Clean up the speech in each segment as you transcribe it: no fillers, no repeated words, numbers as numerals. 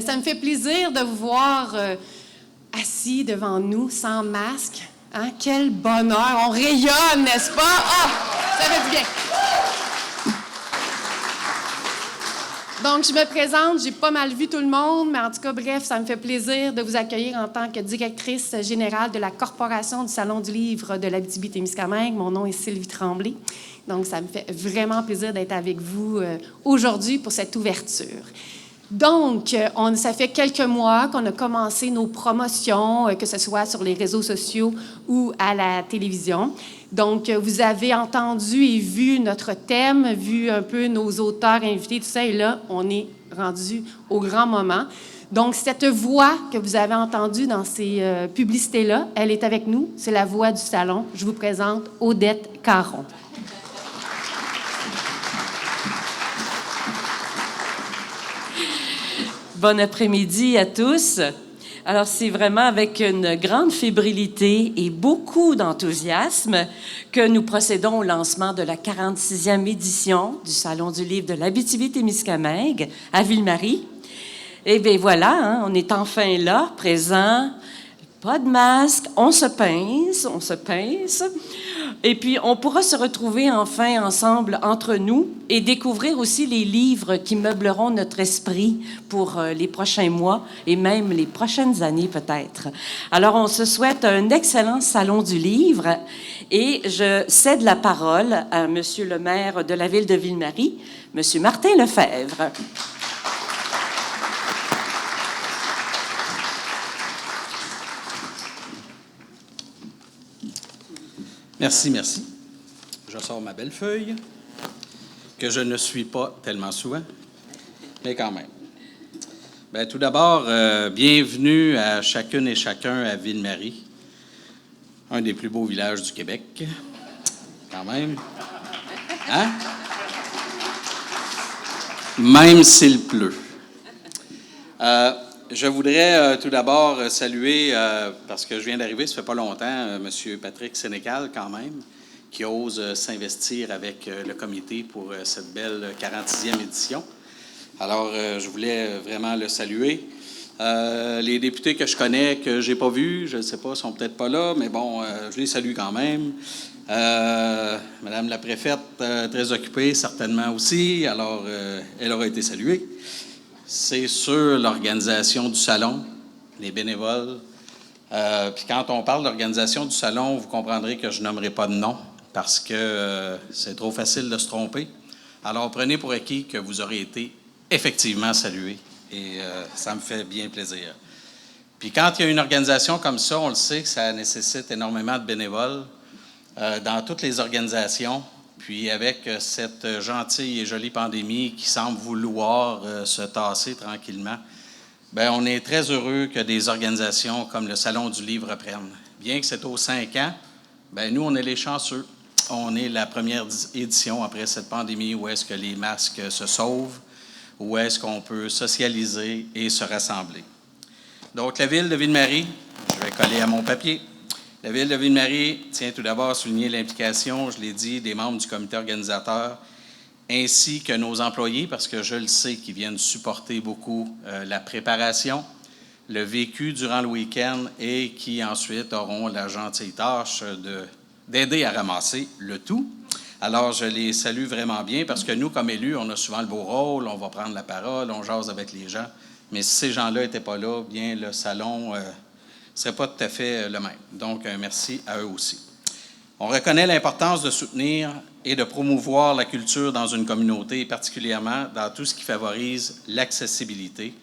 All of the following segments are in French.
ça me fait plaisir de vous voir assis devant nous, sans masque. Hein? Quel bonheur! On rayonne, n'est-ce pas? Ah! Ça fait du bien! Donc, je me présente, j'ai pas mal vu tout le monde, mais en tout cas, bref, ça me fait plaisir de vous accueillir en tant que directrice générale de la Corporation du Salon du Livre de l'Abitibi-Témiscamingue. Mon nom est Sylvie Tremblay. Donc, ça me fait vraiment plaisir d'être avec vous aujourd'hui pour cette ouverture. Donc, ça fait quelques mois qu'on a commencé nos promotions, que ce soit sur les réseaux sociaux ou à la télévision. Donc, vous avez entendu et vu notre thème, vu un peu nos auteurs invités, tout ça, et là, on est rendu au grand moment. Donc, cette voix que vous avez entendue dans ces publicités-là, elle est avec nous, c'est la voix du salon. Je vous présente Odette Caron. Bon après-midi à tous. Alors, c'est vraiment avec une grande fébrilité et beaucoup d'enthousiasme que nous procédons au lancement de la 46e édition du Salon du livre de l'Abitibi-Témiscamingue à Ville-Marie. Et bien voilà, hein, on est enfin là, présent, pas de masque, on se pince. Et puis, on pourra se retrouver enfin ensemble entre nous et découvrir aussi les livres qui meubleront notre esprit pour les prochains mois et même les prochaines années peut-être. Alors, on se souhaite un excellent salon du livre et je cède la parole à Monsieur le maire de la ville de Ville-Marie, Monsieur Martin Lefebvre. Merci. Je sors ma belle feuille, que je ne suis pas tellement souvent, mais quand même. Bien, tout d'abord, bienvenue à chacune et chacun à Ville-Marie, un des plus beaux villages du Québec, quand même. Hein? Même s'il pleut. Je voudrais tout d'abord saluer, parce que je viens d'arriver, ça fait pas longtemps, M. Patrick Sénécal, quand même, qui ose s'investir avec le comité pour cette belle 46e édition. Alors, je voulais vraiment le saluer. Les députés que je connais, que j'ai pas vus, je ne sais pas, sont peut-être pas là, mais bon, je les salue quand même. Madame la préfète, très occupée, certainement aussi, alors elle aura été saluée. C'est sur l'organisation du salon, les bénévoles. Puis quand on parle d'organisation du salon, vous comprendrez que je nommerai pas de nom parce que c'est trop facile de se tromper. Alors, prenez pour acquis que vous aurez été effectivement salués et ça me fait bien plaisir. Puis quand il y a une organisation comme ça, on le sait que ça nécessite énormément de bénévoles dans toutes les organisations. Puis avec cette gentille et jolie pandémie qui semble vouloir se tasser tranquillement, bien, on est très heureux que des organisations comme le Salon du livre reprennent. Bien que c'est aux 5 ans, bien, nous, on est les chanceux. On est la première édition après cette pandémie où est-ce que les masques se sauvent, où est-ce qu'on peut socialiser et se rassembler. Donc, la ville de Ville-Marie, je vais coller à mon papier. La Ville de Ville-Marie tient tout d'abord à souligner l'implication, je l'ai dit, des membres du comité organisateur, ainsi que nos employés, parce que je le sais qu'ils viennent supporter beaucoup la préparation, le vécu durant le week-end et qui ensuite auront la gentille tâche d'aider à ramasser le tout. Alors, je les salue vraiment bien parce que nous, comme élus, on a souvent le beau rôle, on va prendre la parole, on jase avec les gens, mais si ces gens-là n'étaient pas là, bien, le salon ne serait pas tout à fait le même. Donc, un merci à eux aussi. On reconnaît l'importance de soutenir et de promouvoir la culture dans une communauté, et particulièrement dans tout ce qui favorise l'accessibilité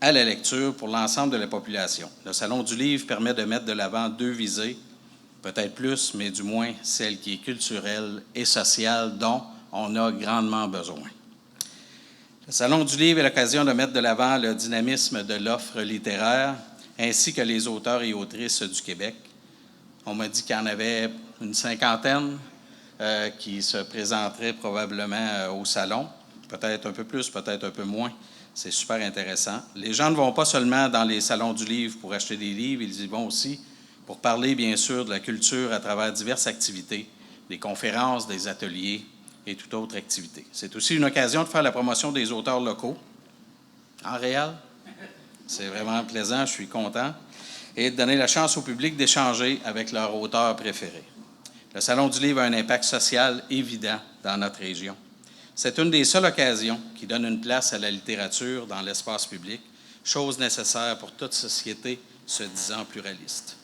à la lecture pour l'ensemble de la population. Le Salon du livre permet de mettre de l'avant 2 visées, peut-être plus, mais du moins celle qui est culturelle et sociale, dont on a grandement besoin. Le Salon du livre est l'occasion de mettre de l'avant le dynamisme de l'offre littéraire, ainsi que les auteurs et autrices du Québec. On m'a dit qu'il y en avait une 50aine qui se présenteraient probablement au salon. Peut-être un peu plus, peut-être un peu moins. C'est super intéressant. Les gens ne vont pas seulement dans les salons du livre pour acheter des livres, ils y vont aussi pour parler, bien sûr, de la culture à travers diverses activités, des conférences, des ateliers et toute autre activité. C'est aussi une occasion de faire la promotion des auteurs locaux. En réel? C'est vraiment plaisant, je suis content. Et de donner la chance au public d'échanger avec leur auteur préféré. Le Salon du livre a un impact social évident dans notre région. C'est une des seules occasions qui donne une place à la littérature dans l'espace public, chose nécessaire pour toute société se disant pluraliste.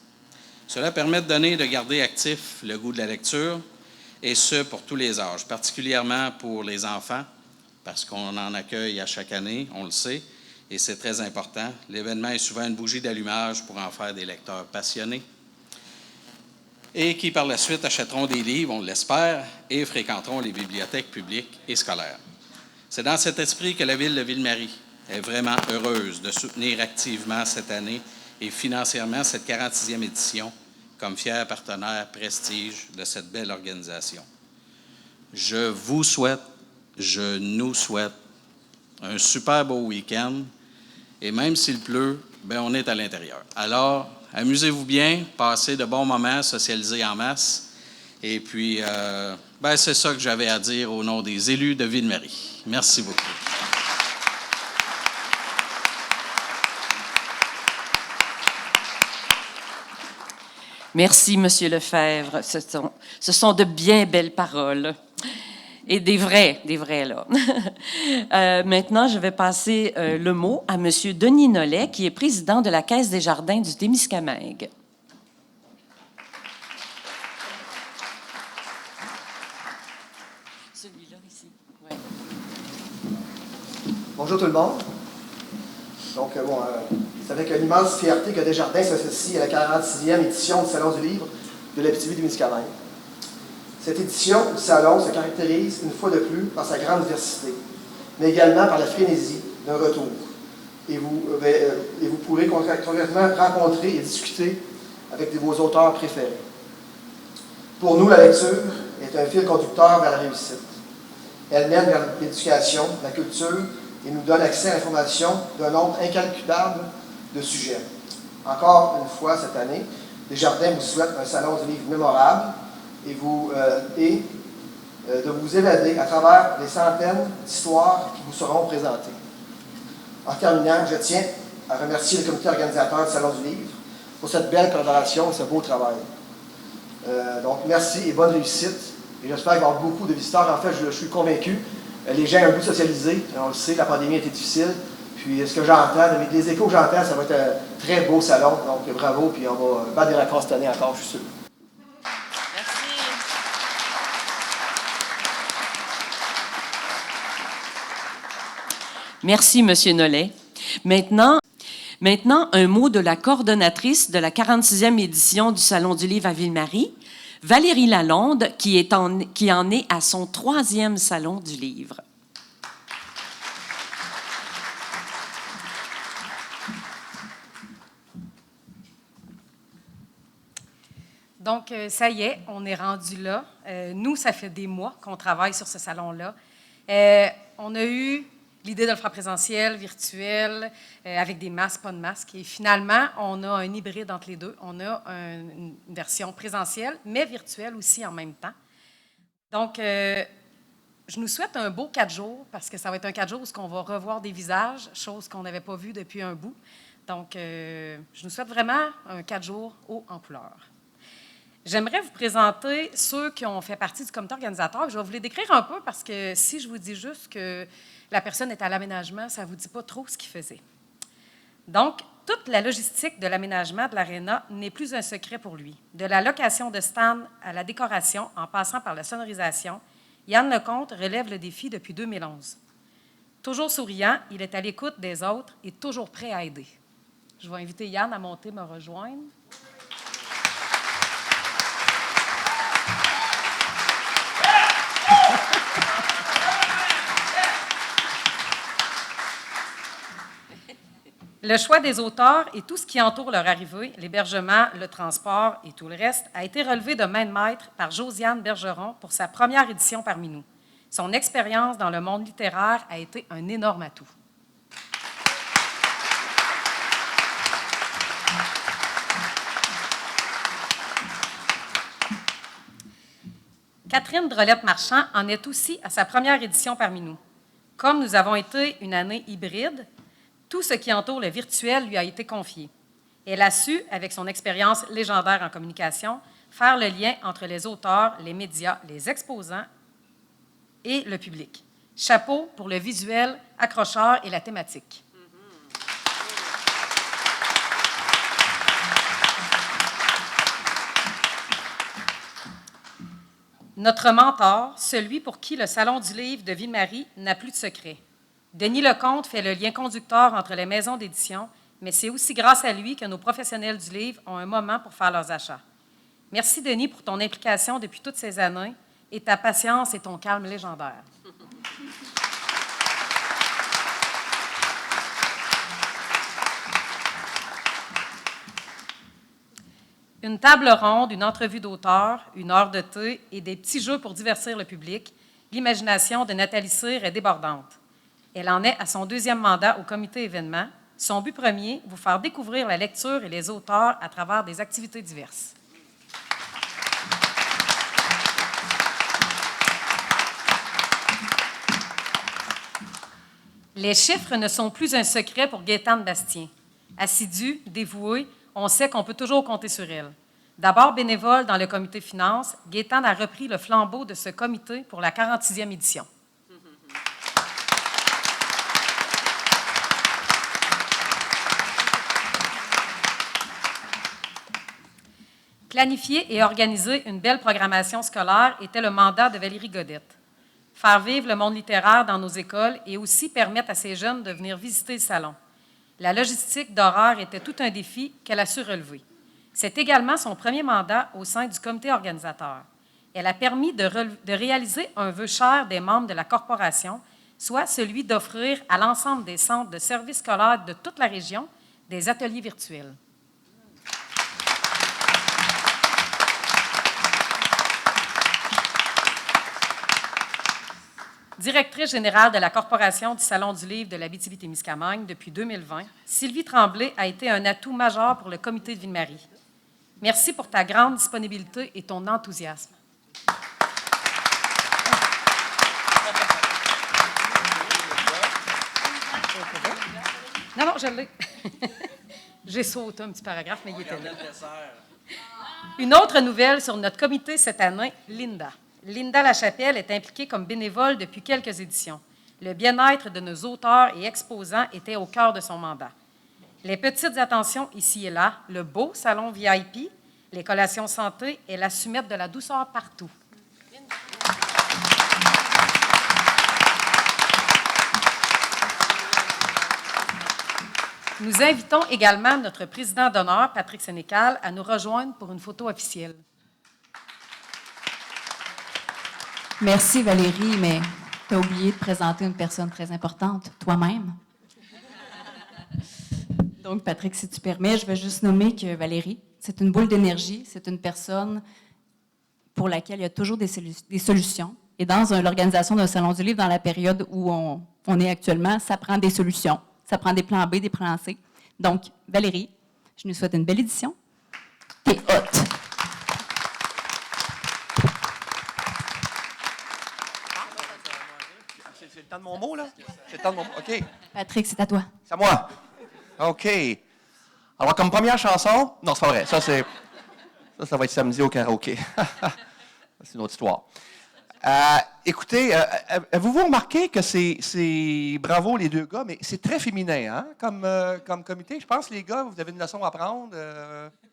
Cela permet de donner et de garder actif le goût de la lecture, et ce, pour tous les âges, particulièrement pour les enfants, parce qu'on en accueille à chaque année, on le sait, et c'est très important. L'événement est souvent une bougie d'allumage pour en faire des lecteurs passionnés et qui, par la suite, achèteront des livres, on l'espère, et fréquenteront les bibliothèques publiques et scolaires. C'est dans cet esprit que la Ville de Ville-Marie est vraiment heureuse de soutenir activement cette année et financièrement cette 46e édition comme fier partenaire prestige de cette belle organisation. Je vous souhaite, je nous souhaite un super beau week-end et même s'il pleut, bien, on est à l'intérieur. Alors, amusez-vous bien, passez de bons moments, socialisez en masse. Et puis, c'est ça que j'avais à dire au nom des élus de Ville-Marie. Merci beaucoup. Merci, M. Lefebvre. Ce sont de bien belles paroles. Et des vrais là. Maintenant, je vais passer le mot à M. Denis Nollet, qui est président de la Caisse des jardins du Témiscamingue. Celui-là, ici. Ouais. Bonjour tout le monde. Donc, c'est avec une immense fierté que Desjardins s'associe à la 46e édition du Salon du livre de l'Abitibi-Témiscamingue. Cette édition du Salon se caractérise une fois de plus par sa grande diversité, mais également par la frénésie d'un retour. Et vous pourrez concrètement rencontrer et discuter avec vos auteurs préférés. Pour nous, la lecture est un fil conducteur vers la réussite. Elle mène vers l'éducation, la culture, et nous donne accès à l'information d'un nombre incalculable de sujets. Encore une fois, cette année, Desjardins vous souhaite un salon du livre mémorable et de vous évader à travers les centaines d'histoires qui vous seront présentées. En terminant, je tiens à remercier le comité organisateur du Salon du livre pour cette belle collaboration et ce beau travail. Donc, merci et bonne réussite. Et j'espère qu'il va y avoir beaucoup de visiteurs. En fait, je suis convaincu. Les gens ont un goût de socialiser. On le sait, la pandémie a été difficile. Puis, ce que j'entends, avec les échos que j'entends, ça va être un très beau salon. Donc, bravo. Puis, on va battre des records cette année encore, je suis sûr. Merci, M. Nollet. Maintenant, un mot de la coordonnatrice de la 46e édition du Salon du livre à Ville-Marie, Valérie Lalonde, qui en est à son 3e Salon du livre. Donc, ça y est, on est rendu là. Nous, ça fait des mois qu'on travaille sur ce salon-là. On a eu l'idée de le faire présentiel, virtuel, avec des masques, pas de masques. Et finalement, on a un hybride entre les deux. On a une version présentielle, mais virtuelle aussi en même temps. Donc, je nous souhaite un beau 4 jours, parce que ça va être un 4 jours où on va revoir des visages, chose qu'on n'avait pas vue depuis un bout. Donc, je nous souhaite vraiment un 4 jours haut en couleur. J'aimerais vous présenter ceux qui ont fait partie du comité organisateur. Je vais vous les décrire un peu parce que si je vous dis juste que la personne est à l'aménagement, ça ne vous dit pas trop ce qu'il faisait. Donc, toute la logistique de l'aménagement de l'aréna n'est plus un secret pour lui. De la location de stands à la décoration, en passant par la sonorisation, Yann Lecomte relève le défi depuis 2011. Toujours souriant, il est à l'écoute des autres et toujours prêt à aider. Je vais inviter Yann à monter me rejoindre. Le choix des auteurs et tout ce qui entoure leur arrivée, l'hébergement, le transport et tout le reste, a été relevé de main de maître par Josiane Bergeron pour sa première édition parmi nous. Son expérience dans le monde littéraire a été un énorme atout. Catherine Drolette-Marchand en est aussi à sa première édition parmi nous. Comme nous avons été une année hybride, Tout ce qui entoure le virtuel lui a été confié. Elle a su, avec son expérience légendaire en communication, faire le lien entre les auteurs, les médias, les exposants et le public. Chapeau pour le visuel accrocheur et la thématique. Notre mentor, celui pour qui le Salon du livre de Ville-Marie n'a plus de secret. Denis Lecomte fait le lien conducteur entre les maisons d'édition, mais c'est aussi grâce à lui que nos professionnels du livre ont un moment pour faire leurs achats. Merci, Denis, pour ton implication depuis toutes ces années et ta patience et ton calme légendaire. Une table ronde, une entrevue d'auteur, une heure de thé et des petits jeux pour divertir le public, l'imagination de Nathalie Cyr est débordante. Elle en est à son 2e mandat au comité événement. Son but premier, vous faire découvrir la lecture et les auteurs à travers des activités diverses. Les chiffres ne sont plus un secret pour Gaétane Bastien. Assidue, dévouée, on sait qu'on peut toujours compter sur elle. D'abord bénévole dans le comité finances, Gaétane a repris le flambeau de ce comité pour la 46e édition. Planifier et organiser une belle programmation scolaire était le mandat de Valérie Godette. Faire vivre le monde littéraire dans nos écoles et aussi permettre à ces jeunes de venir visiter le salon. La logistique d'horaire était tout un défi qu'elle a su relever. C'est également son premier mandat au sein du comité organisateur. Elle a permis de réaliser un vœu cher des membres de la corporation, soit celui d'offrir à l'ensemble des centres de services scolaires de toute la région des ateliers virtuels. Directrice générale de la Corporation du Salon du livre de l'Abitibi-Témiscamingue depuis 2020, Sylvie Tremblay a été un atout majeur pour le comité de Ville-Marie. Merci pour ta grande disponibilité et ton enthousiasme. Non, je l'ai. J'ai sauté un petit paragraphe, mais il était là. Une autre nouvelle sur notre comité cette année, Linda. Linda Lachapelle est impliquée comme bénévole depuis quelques éditions. Le bien-être de nos auteurs et exposants était au cœur de son mandat. Les petites attentions ici et là, le beau salon VIP, les collations santé, elle a su mettre de la douceur partout. Nous invitons également notre président d'honneur, Patrick Sénécal, à nous rejoindre pour une photo officielle. Merci Valérie, mais tu as oublié de présenter une personne très importante, toi-même. Donc Patrick, si tu permets, je vais juste nommer que Valérie, c'est une boule d'énergie, c'est une personne pour laquelle il y a toujours des solutions. Et dans l'organisation d'un salon du livre, dans la période où on est actuellement, ça prend des solutions, ça prend des plans B, des plans C. Donc Valérie, je nous souhaite une belle édition. T'es hot! C'est le temps de mon mot, là? C'est le temps de mon mot. OK. Patrick, c'est à toi. C'est à moi. OK. Alors, comme première chanson... Non, c'est pas vrai. Ça va être samedi au karaoké. C'est une autre histoire. Écoutez, avez-vous remarqué que c'est bravo les deux gars, mais c'est très féminin, hein, comme comité. Je pense, les gars, vous avez une leçon à prendre.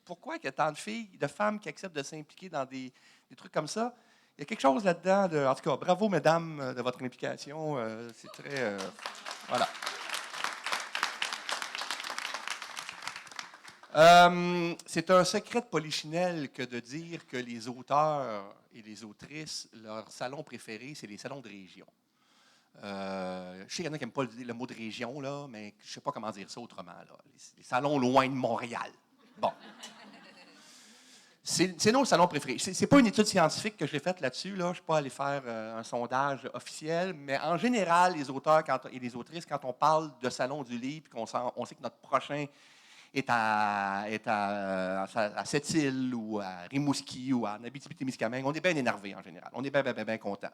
Pourquoi il y a tant de filles, de femmes qui acceptent de s'impliquer dans des trucs comme ça? Il y a quelque chose là-dedans. En tout cas, bravo, mesdames, de votre implication. C'est très... voilà. C'est un secret de Polichinelle que de dire que les auteurs et les autrices, leur salon préféré, c'est les salons de région. Je sais qu'il y en a qui n'aiment pas le mot de région, là, mais je ne sais pas comment dire ça autrement. Là. Les salons loin de Montréal. Bon. C'est nos salons préférés. Ce n'est pas une étude scientifique que j'ai faite là-dessus. Là. Je ne suis pas allé faire un sondage officiel, mais en général, les auteurs et les autrices, quand on parle de salon du livre, qu'on sait que notre prochain est à Sept-Îles ou à Rimouski ou à Abitibi-Témiscamingue, on est bien énervé en général. On est bien content.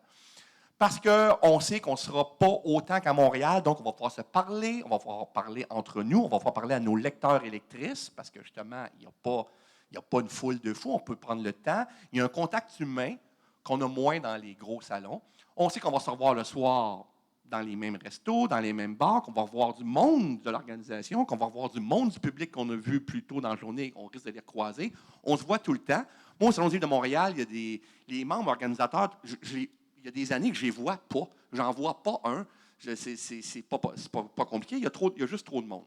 parce qu'on sait qu'on ne sera pas autant qu'à Montréal, donc on va pouvoir se parler, on va pouvoir parler entre nous, on va pouvoir parler à nos lecteurs et lectrices, parce que justement, il n'y a pas une foule de fous, on peut prendre le temps. Il y a un contact humain qu'on a moins dans les gros salons. On sait qu'on va se revoir le soir dans les mêmes restos, dans les mêmes bars, qu'on va voir du monde de l'organisation, qu'on va voir du monde du public qu'on a vu plus tôt dans la journée, on risque de les recroiser. On se voit tout le temps. Moi, au Salon du livre de Montréal, il y a les membres organisateurs, il y a des années que je ne les vois pas. J'en vois pas un. C'est pas compliqué. Il y a juste trop de monde.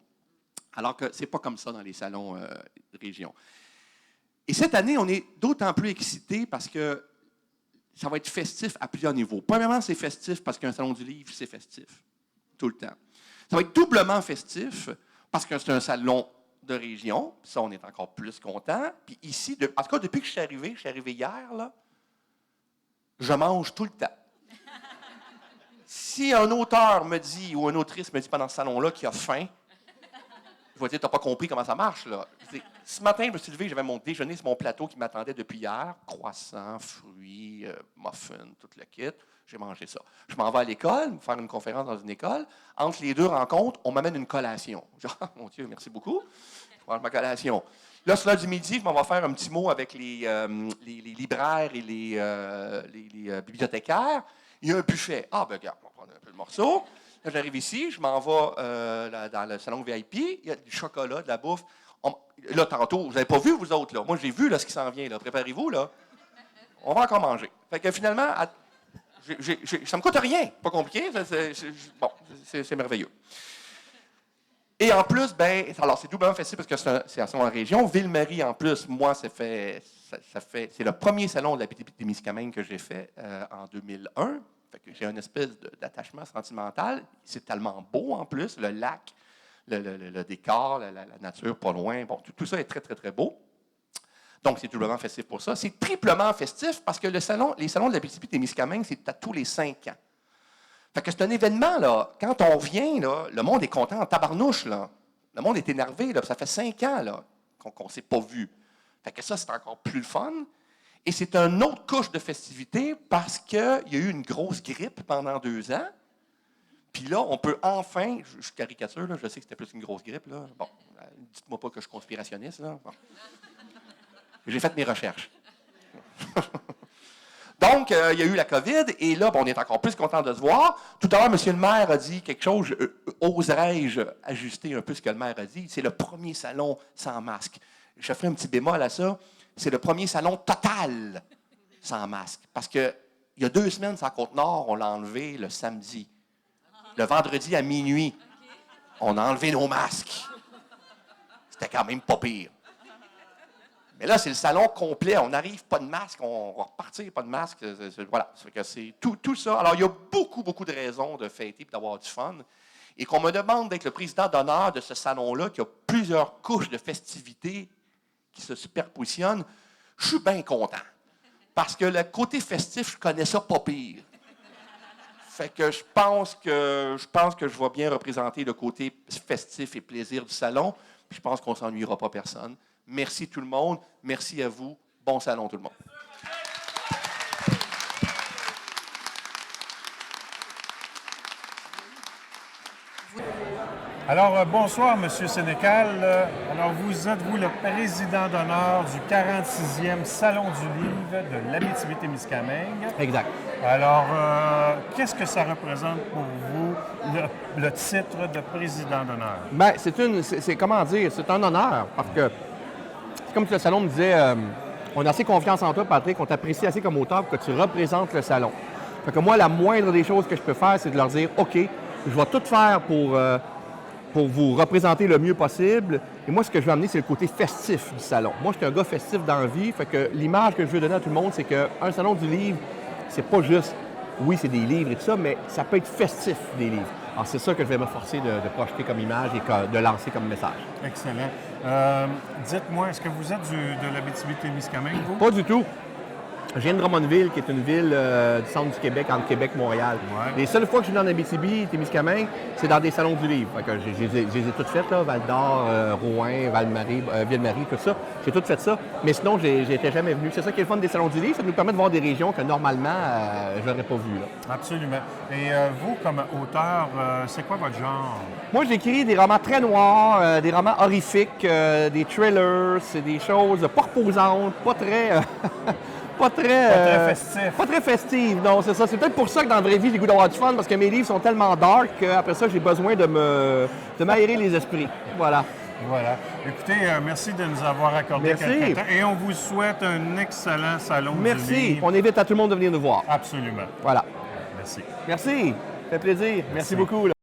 Alors que ce n'est pas comme ça dans les salons région. Et cette année, on est d'autant plus excités parce que ça va être festif à plusieurs niveaux. Premièrement, c'est festif parce qu'un salon du livre, c'est festif. Tout le temps. Ça va être doublement festif parce que c'est un salon de région. Ça, on est encore plus content. Puis ici, en tout cas, depuis que je suis arrivé hier, là, je mange tout le temps. Si un auteur me dit, ou une autrice me dit pendant ce salon-là qu'il a faim, je vais dire, tu n'as pas compris comment ça marche, là. Ce matin, je me suis levé, j'avais mon déjeuner sur mon plateau qui m'attendait depuis hier. Croissants, fruits, muffins, tout le kit. J'ai mangé ça. Je m'en vais à l'école, faire une conférence dans une école. Entre les deux rencontres, on m'amène une collation. Genre, mon Dieu, merci beaucoup. Je mange ma collation. Là, sur l'heure du midi, je m'en vais faire un petit mot avec les libraires et les bibliothécaires. Il y a un buffet. Ah, ben regarde, on va prendre un peu de morceau. Là, j'arrive ici, je m'en vais dans le salon VIP. Il y a du chocolat, de la bouffe. Là, tantôt, vous n'avez pas vu, vous autres, là. Moi, j'ai vu là, ce qui s'en vient, là. Préparez-vous, là. On va encore manger. Fait que finalement, ça ne me coûte rien. Pas compliqué. C'est merveilleux. Et en plus, alors c'est doublement facile parce que c'est un salon en région. Ville-Marie, en plus, moi, c'est le premier salon de la BTB-Témiscamingue que j'ai fait en 2001. Fait que j'ai une espèce d'attachement sentimental. C'est tellement beau, en plus, le lac. Le décor, la nature pas loin. Bon, tout ça est très, très, très beau. Donc, c'est doublement festif pour ça. C'est triplement festif parce que les salons de la BTB-Témiscamingue, c'est à tous les 5 ans. Fait que c'est un événement, là. Quand on vient, là, le monde est content en tabarnouche, là. Le monde est énervé, là. Ça fait 5 ans, là, qu'on ne s'est pas vu. Fait que ça, c'est encore plus le fun. Et c'est une autre couche de festivité parce qu'il y a eu une grosse grippe pendant 2 ans. Puis là, on peut enfin, je caricature, là, je sais que c'était plus une grosse grippe, là. Bon, dites-moi pas que je suis conspirationniste, là. Bon. J'ai fait mes recherches. Donc, il y a eu la COVID, et là, on est encore plus content de se voir. Tout à l'heure, M. le maire a dit quelque chose, oserais-je ajuster un peu ce que le maire a dit? C'est le premier salon sans masque. Je ferai un petit bémol à ça. C'est le premier salon total sans masque. Parce qu'il y a 2 semaines, sur la Côte-Nord, on l'a enlevé le samedi. Le vendredi à minuit, on a enlevé nos masques. C'était quand même pas pire. Mais là, c'est le salon complet. On n'arrive pas de masque, on va repartir pas de masque. Voilà, c'est tout ça. Alors, il y a beaucoup, beaucoup de raisons de fêter et d'avoir du fun. Et qu'on me demande d'être le président d'honneur de ce salon-là, qui a plusieurs couches de festivités qui se superpositionnent, je suis bien content. Parce que le côté festif, je connais ça pas pire. Fait que je pense que je vais bien représenter le côté festif et plaisir du salon. Puis je pense qu'on ne s'ennuiera pas personne. Merci tout le monde. Merci à vous. Bon salon tout le monde. Alors, bonsoir, M. Sénécal. Alors, vous êtes-vous le président d'honneur du 46e Salon du livre de l'Abitibi-Témiscamingue? Exact. Alors, qu'est-ce que ça représente pour vous, le titre de président d'honneur? Bien, c'est comment dire, c'est un honneur, parce que, c'est comme si le salon me disait, on a assez confiance en toi, Patrick, on t'apprécie assez comme auteur pour que tu représentes le salon. Fait que moi, la moindre des choses que je peux faire, c'est de leur dire, OK, je vais tout faire pour vous représenter le mieux possible. Et moi, ce que je veux amener, c'est le côté festif du salon. Moi, je suis un gars festif dans la vie, fait que l'image que je veux donner à tout le monde, c'est qu'un salon du livre, c'est pas juste, oui, c'est des livres et tout ça, mais ça peut être festif, des livres. Alors, c'est ça que je vais m'efforcer de projeter comme image et de lancer comme message. Excellent. Dites-moi, est-ce que vous êtes de l'Abitibi-Témiscamingue, vous? Pas du tout. Je viens de Drummondville, qui est une ville du centre du Québec, entre Québec et Montréal. Ouais. Les seules fois que je suis dans Abitibi-Témiscamingue, c'est dans des salons du livre. Fait que je les ai toutes faites, là, Val-d'Or, Rouen, Val-Marie, Ville-Marie, tout ça. J'ai tout fait ça. Mais sinon, j'étais jamais venu. C'est ça qui est le fun des salons du livre, ça nous permet de voir des régions que normalement, je n'aurais pas vues. Là. Absolument. Et vous, comme auteur, c'est quoi votre genre? Moi, j'écris des romans très noirs, des romans horrifiques, des thrillers, c'est des choses pas reposantes, pas très... Pas très festif. Pas très festif, non, c'est ça. C'est peut-être pour ça que dans la vraie vie, j'ai le goût d'avoir du fun, parce que mes livres sont tellement dark qu'après ça, j'ai besoin de m'aérer les esprits. Voilà. Voilà. Écoutez, merci de nous avoir accordé quelques temps. Et on vous souhaite un excellent salon du livre. Merci. On invite à tout le monde de venir nous voir. Absolument. Voilà. Merci. Merci. Ça fait plaisir. Merci beaucoup. Là.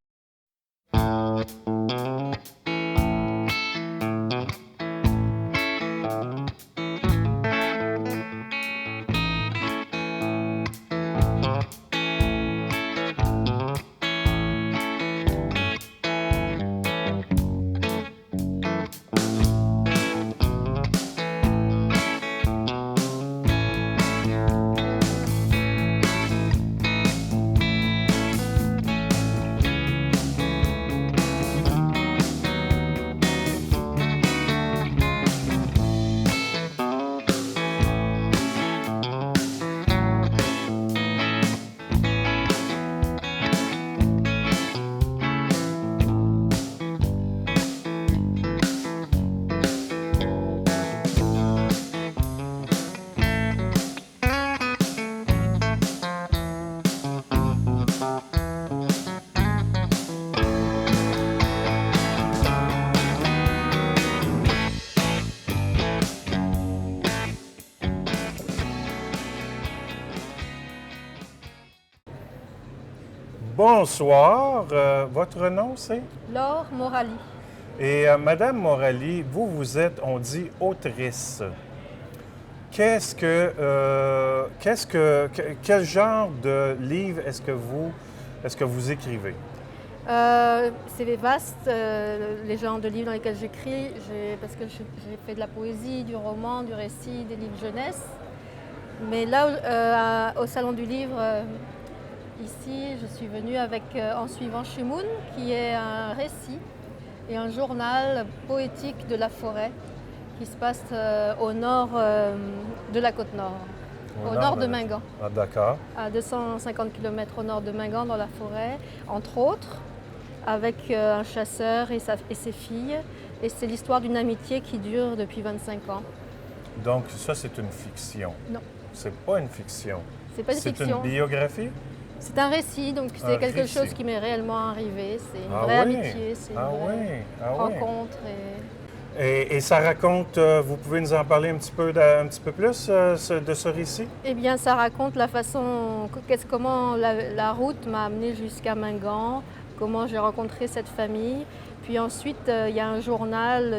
Bonsoir. Votre nom, c'est? Laure Morali. Et Madame Morali, vous êtes, on dit, autrice. Quel genre de livre est-ce que vous écrivez? C'est vaste, les genres de livres dans lesquels j'écris, parce que j'ai fait de la poésie, du roman, du récit, des livres jeunesse. Mais là, au Salon du Livre, ici, je suis venue en suivant Shimoun, qui est un récit et un journal poétique de la forêt qui se passe au nord de la Côte-Nord, au nord de Mingan. Ah, d'accord. À 250 km au nord de Mingan, dans la forêt, entre autres, avec un chasseur et ses filles. Et c'est l'histoire d'une amitié qui dure depuis 25 ans. Donc ça, c'est une fiction? Non. C'est pas une fiction? C'est pas une fiction. C'est une biographie? C'est un récit, donc c'est quelque chose qui m'est réellement arrivé. C'est une vraie amitié, c'est une vraie rencontre. Et ça raconte, vous pouvez nous en parler un petit peu plus de ce récit? Eh bien, ça raconte la façon, comment la route m'a amenée jusqu'à Mingan, comment j'ai rencontré cette famille. Puis ensuite, il y a un journal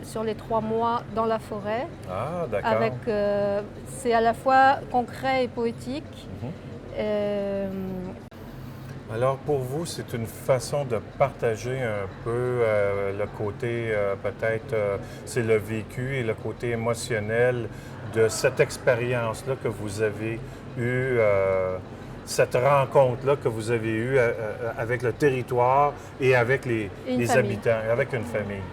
sur les 3 mois dans la forêt. Ah, d'accord. C'est à la fois concret et poétique. Alors pour vous, c'est une façon de partager un peu le côté, peut-être, c'est le vécu et le côté émotionnel de cette expérience-là que vous avez eue, cette rencontre-là que vous avez eue avec le territoire et avec les habitants, avec une famille.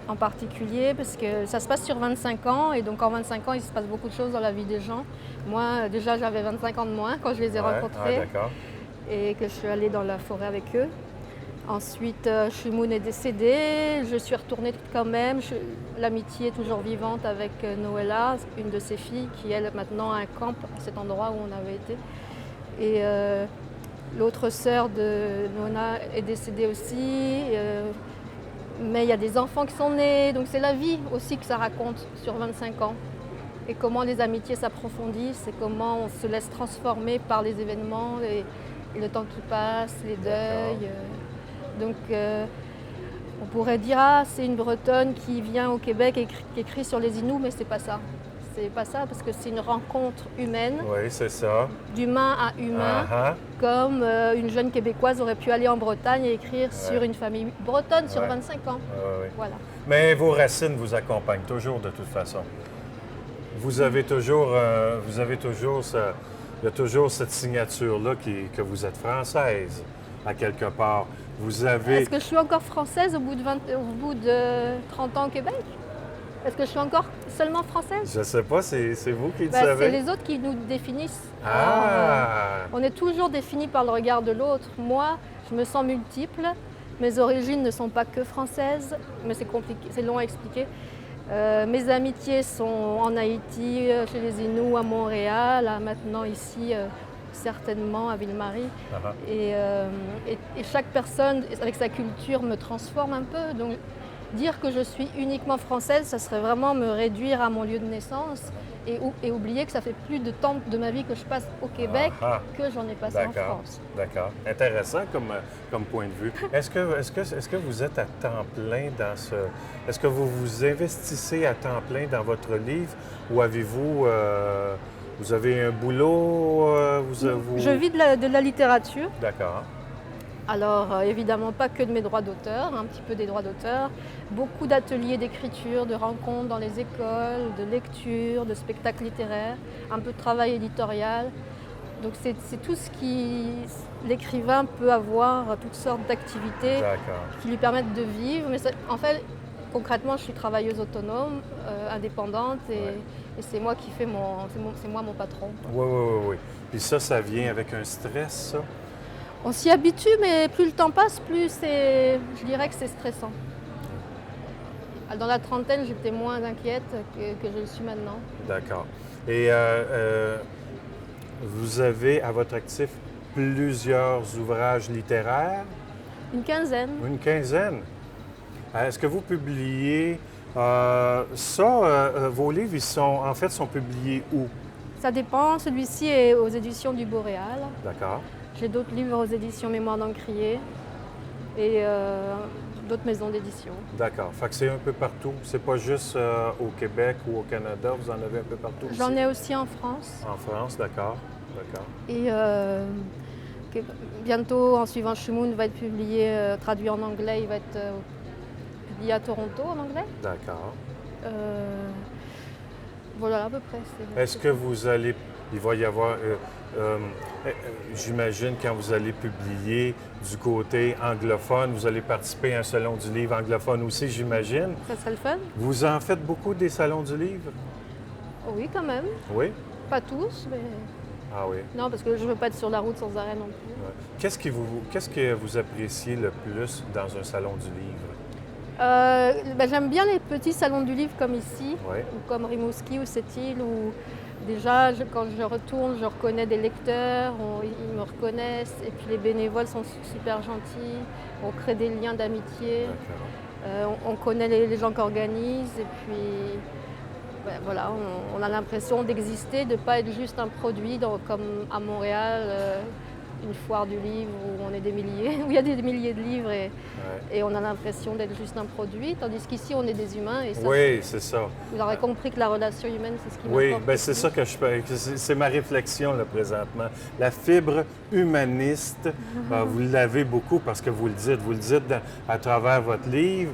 En particulier, parce que ça se passe sur 25 ans, et donc en 25 ans, il se passe beaucoup de choses dans la vie des gens. Moi, déjà, j'avais 25 ans de moins quand je les ai rencontrés et que je suis allée dans la forêt avec eux. Ensuite, Shimoun est décédé, je suis retournée quand même. L'amitié est toujours vivante avec Noëlla, une de ses filles, qui, elle, maintenant a un camp à cet endroit où on avait été. Et l'autre sœur de Nona est décédée aussi. Mais il y a des enfants qui sont nés, donc c'est la vie aussi que ça raconte sur 25 ans. Et comment les amitiés s'approfondissent et comment on se laisse transformer par les événements, le temps qui passe, les deuils. Donc on pourrait dire, c'est une Bretonne qui vient au Québec et qui écrit sur les Inuits, mais c'est pas ça. C'est pas ça, parce que c'est une rencontre humaine. Oui, c'est ça. D'humain à humain, comme une jeune Québécoise aurait pu aller en Bretagne et écrire sur une famille bretonne sur 25 ans. Voilà. Mais vos racines vous accompagnent toujours de toute façon. vous avez toujours il y a toujours cette signature-là que vous êtes française, à quelque part. Vous avez... Est-ce que je suis encore française au bout de 30 ans au Québec? Est-ce que je suis encore seulement française? Je ne sais pas, c'est vous qui le C'est savez. les autres qui nous définissent. Ah! On est toujours défini par le regard de l'autre. Moi, je me sens multiple. Mes origines ne sont pas que françaises, mais c'est compliqué, c'est long à expliquer. Mes amitiés sont en Haïti, chez les Inuits, à Montréal, maintenant ici, certainement à Ville-Marie. Et chaque personne, avec sa culture, me transforme un peu. Donc, dire que je suis uniquement française, ça serait vraiment me réduire à mon lieu de naissance et oublier que ça fait plus de temps de ma vie que je passe au Québec que j'en ai passé en France. D'accord. Intéressant comme point de vue. Est-ce que vous êtes à temps plein dans ce... Est-ce que vous vous investissez à temps plein dans votre livre ou avez-vous... vous avez un boulot? Je vis de la littérature. D'accord. Alors, évidemment, pas que de mes droits d'auteur, un petit peu des droits d'auteur. Beaucoup d'ateliers d'écriture, de rencontres dans les écoles, de lecture, de spectacles littéraires, un peu de travail éditorial. Donc, c'est tout ce qui... L'écrivain peut avoir toutes sortes d'activités qui lui permettent de vivre. Mais en fait, concrètement, je suis travailleuse autonome, indépendante, et c'est moi qui fais c'est moi mon patron. Oui. Puis ça vient avec un stress, ça? On s'y habitue, mais plus le temps passe, plus je dirais que c'est stressant. Dans la trentaine, j'étais moins inquiète que je le suis maintenant. D'accord. Et vous avez à votre actif plusieurs ouvrages littéraires? Une quinzaine. Une quinzaine? Est-ce que vous publiez... vos livres, sont publiés où? Ça dépend. Celui-ci est aux éditions du Boréal. D'accord. J'ai d'autres livres aux éditions Mémoire d'Encrier et d'autres maisons d'édition. D'accord. Fait que c'est un peu partout. C'est pas juste au Québec ou au Canada, vous en avez un peu partout aussi? J'en ai aussi en France. En France, d'accord. Et bientôt, En suivant Shumun, va être publié, traduit en anglais, il va être publié à Toronto en anglais. D'accord. Voilà, à peu près. Est-ce que vous allez... Il va y avoir... j'imagine quand vous allez publier du côté anglophone, vous allez participer à un salon du livre anglophone aussi, j'imagine. Ça serait le fun. Vous en faites beaucoup des salons du livre? Oui, quand même. Oui? Pas tous, mais... Ah oui? Non, parce que je ne veux pas être sur la route sans arrêt non plus. Ouais. Qu'est-ce que vous appréciez le plus dans un salon du livre? J'aime bien les petits salons du livre comme ici, ou comme Rimouski ou Sept-Îles, où déjà, quand je retourne, je reconnais des lecteurs, ils me reconnaissent, et puis les bénévoles sont super gentils, on crée des liens d'amitié, on connaît les gens qui organisent, et puis voilà, on a l'impression d'exister, de ne pas être juste un produit, comme à Montréal, une foire du livre où on est des milliers, où il y a des milliers de livres et on a l'impression d'être juste un produit, tandis qu'ici on est des humains. Et ça, c'est ça. Vous aurez compris que la relation humaine, c'est ce qui m'importe. Oui, bien c'est ça que c'est ma réflexion là, présentement. La fibre humaniste, vous l'avez beaucoup parce que vous le dites à travers votre livre.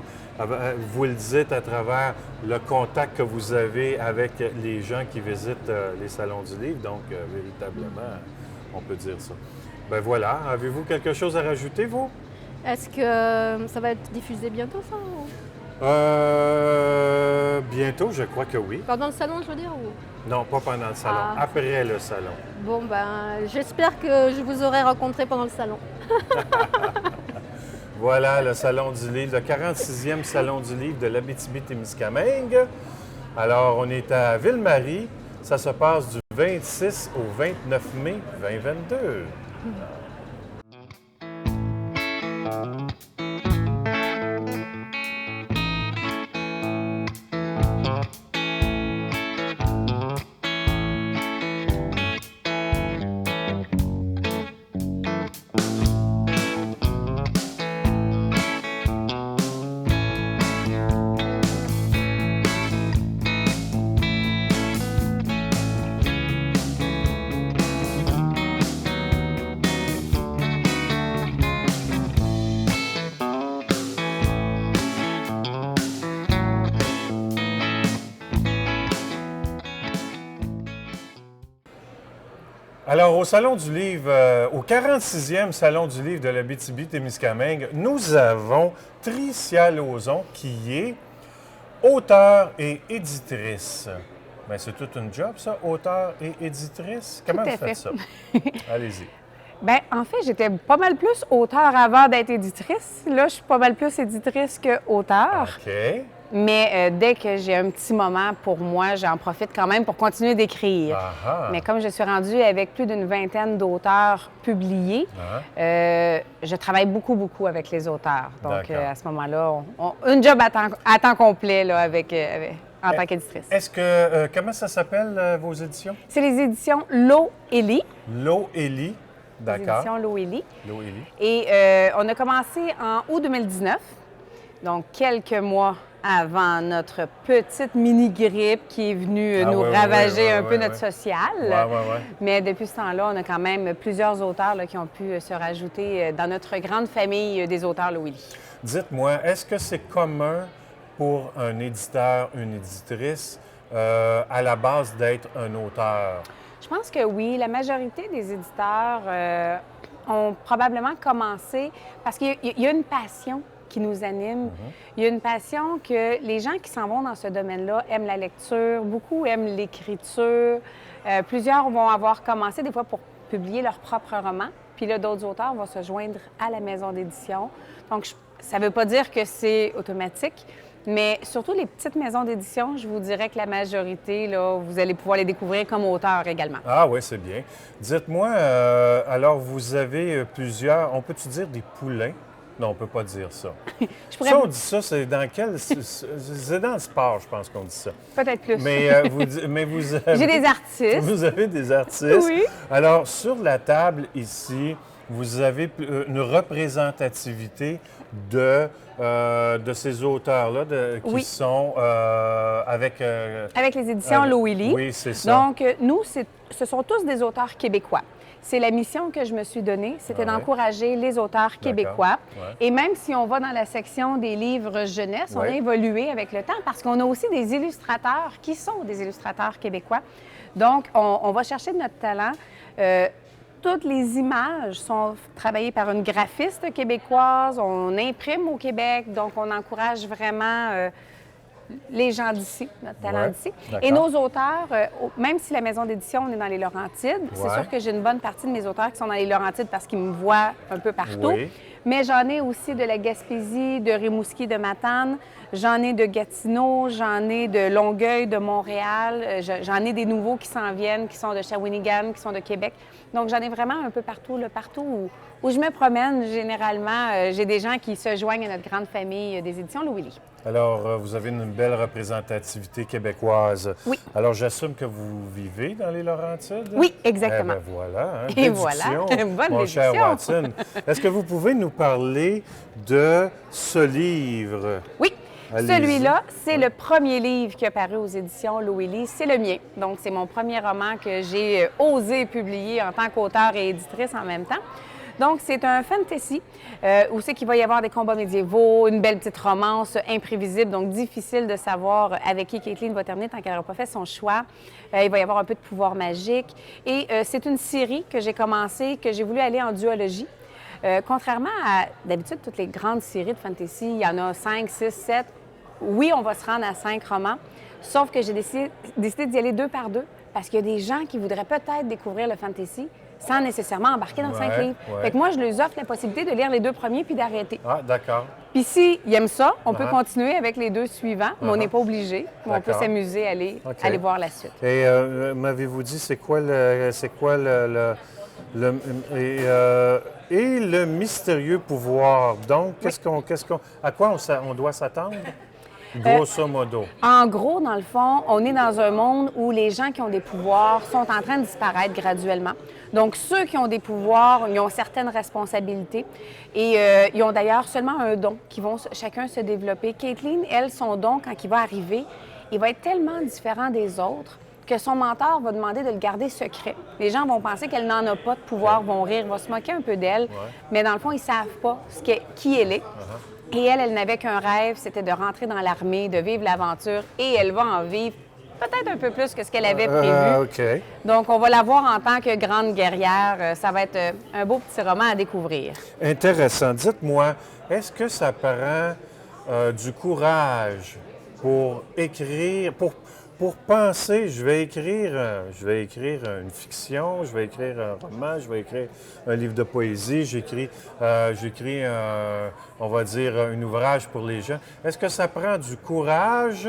Vous le dites à travers le contact que vous avez avec les gens qui visitent les salons du livre, donc véritablement, on peut dire ça. Ben voilà, avez-vous quelque chose à rajouter, vous? Est-ce que ça va être diffusé bientôt, ça? Bientôt, je crois que oui. Pendant le salon, je veux dire? Ou... Non, pas pendant le salon, après le salon. Bon, j'espère que je vous aurai rencontré pendant le salon. Voilà, le Salon du Livre, le 46e Salon du Livre de l'Abitibi-Témiscamingue. Alors, on est à Ville-Marie. Ça se passe du 26 au 29 mai 2022. Alors, au Salon du Livre, au 46e Salon du Livre de l'Abitibi-Témiscamingue, nous avons Tricia Lauzon, qui est auteure et éditrice. Bien, c'est toute une job, ça, auteure et éditrice. Comment vous faites ça? Allez-y. Bien, en fait, j'étais pas mal plus auteure avant d'être éditrice. Là, je suis pas mal plus éditrice que auteure. OK. Mais dès que j'ai un petit moment pour moi, j'en profite quand même pour continuer d'écrire. Aha. Mais comme je suis rendue avec plus d'une vingtaine d'auteurs publiés, je travaille beaucoup avec les auteurs. Donc, à ce moment-là, une job à temps complet là, en tant qu'éditrice. Est-ce que... comment ça s'appelle, vos éditions? C'est les éditions L'eau et Lit. L'eau et Lit, d'accord. Les éditions L'eau et Lit. L'eau et Lit. Et on a commencé en août 2019, donc quelques mois avant notre petite mini-grippe qui est venue nous ravager un peu notre social. Mais depuis ce temps-là, on a quand même plusieurs auteurs là, qui ont pu se rajouter dans notre grande famille des auteurs L'eau et Lit. Dites-moi, est-ce que c'est commun pour un éditeur, une éditrice, à la base d'être un auteur? Je pense que oui. La majorité des éditeurs ont probablement commencé parce qu'il y a une passion qui nous anime. Il y a une passion que les gens qui s'en vont dans ce domaine-là aiment la lecture, beaucoup aiment l'écriture. Plusieurs vont avoir commencé des fois pour publier leur propre roman, puis là, d'autres auteurs vont se joindre à la maison d'édition. Donc, ça ne veut pas dire que c'est automatique, mais surtout les petites maisons d'édition, je vous dirais que la majorité, là, vous allez pouvoir les découvrir comme auteurs également. Ah oui, c'est bien. Dites-moi, alors vous avez plusieurs, on peut-tu dire des poulains? Non, on ne peut pas dire ça. Ça, on dit ça, c'est dans quel... C'est dans le sport, je pense qu'on dit ça. Peut-être plus. Mais vous avez... J'ai des artistes. Vous avez des artistes. Oui. Alors, sur la table ici, vous avez une représentativité de ces auteurs-là qui sont avec... Avec les éditions L'eau et Lit. Oui, c'est ça. Donc, nous, ce sont tous des auteurs québécois. C'est la mission que je me suis donnée, c'était d'encourager les auteurs québécois. Et même si on va dans la section des livres jeunesse, on a évolué avec le temps parce qu'on a aussi des illustrateurs qui sont des illustrateurs québécois. Donc, on va chercher de notre talent. Toutes les images sont travaillées par une graphiste québécoise. On imprime au Québec, donc on encourage vraiment les gens d'ici, notre talent d'ici. Et nos auteurs, même si la maison d'édition, on est dans les Laurentides, c'est sûr que j'ai une bonne partie de mes auteurs qui sont dans les Laurentides parce qu'ils me voient un peu partout. Mais j'en ai aussi de la Gaspésie, de Rimouski, de Matane. J'en ai de Gatineau, j'en ai de Longueuil, de Montréal. J'en ai des nouveaux qui s'en viennent, qui sont de Shawinigan, qui sont de Québec. Donc, j'en ai vraiment un peu partout, là, partout où je me promène. Généralement, j'ai des gens qui se joignent à notre grande famille des éditions L'eau et Lit. Alors, vous avez une belle représentativité québécoise. Oui. Alors, j'assume que vous vivez dans les Laurentides? Oui, exactement. Eh bien, voilà. Hein, et voilà, bonne mon cher déduction. Watson. Est-ce que vous pouvez nous parler de ce livre? Oui. Celui-là, c'est le premier livre qui a paru aux éditions L'eau et Lit. C'est le mien. Donc, c'est mon premier roman que j'ai osé publier en tant qu'auteur et éditrice en même temps. Donc, c'est un fantasy où c'est qu'il va y avoir des combats médiévaux, une belle petite romance imprévisible, donc difficile de savoir avec qui Kathleen va terminer tant qu'elle n'aura pas fait son choix. Il va y avoir un peu de pouvoir magique. Et c'est une série que j'ai commencée, que j'ai voulu aller en duologie. Contrairement à, d'habitude, toutes les grandes séries de fantasy, il y en a 5, 6, 7. Oui, on va se rendre à 5 romans, sauf que j'ai décidé d'y aller 2 par 2 parce qu'il y a des gens qui voudraient peut-être découvrir le fantasy sans nécessairement embarquer dans 5 livres. Fait que moi, je leur offre la possibilité de lire les 2 premiers puis d'arrêter. Ah, d'accord. Puis s'ils aiment ça, on peut continuer avec les 2 suivants, mais on n'est pas obligé. On peut s'amuser à aller voir la suite. Et m'avez-vous dit, c'est quoi le mystérieux pouvoir? Donc, à quoi on doit s'attendre? Grosso modo. En gros, dans le fond, on est dans un monde où les gens qui ont des pouvoirs sont en train de disparaître graduellement. Donc, ceux qui ont des pouvoirs, ils ont certaines responsabilités et ils ont d'ailleurs seulement un don qui vont chacun se développer. Kathleen, elle, son don, quand il va arriver, il va être tellement différent des autres que son mentor va demander de le garder secret. Les gens vont penser qu'elle n'en a pas de pouvoir, vont rire, vont se moquer un peu d'elle, mais dans le fond, ils ne savent pas qui elle est. Et elle n'avait qu'un rêve, c'était de rentrer dans l'armée, de vivre l'aventure, et elle va en vivre peut-être un peu plus que ce qu'elle avait prévu. OK. Donc, on va la voir en tant que grande guerrière. Ça va être un beau petit roman à découvrir. Intéressant. Dites-moi, est-ce que ça prend du courage pour écrire, pour penser, je vais écrire une fiction, je vais écrire un roman, je vais écrire un livre de poésie, j'écris, on va dire, un ouvrage pour les gens. Est-ce que ça prend du courage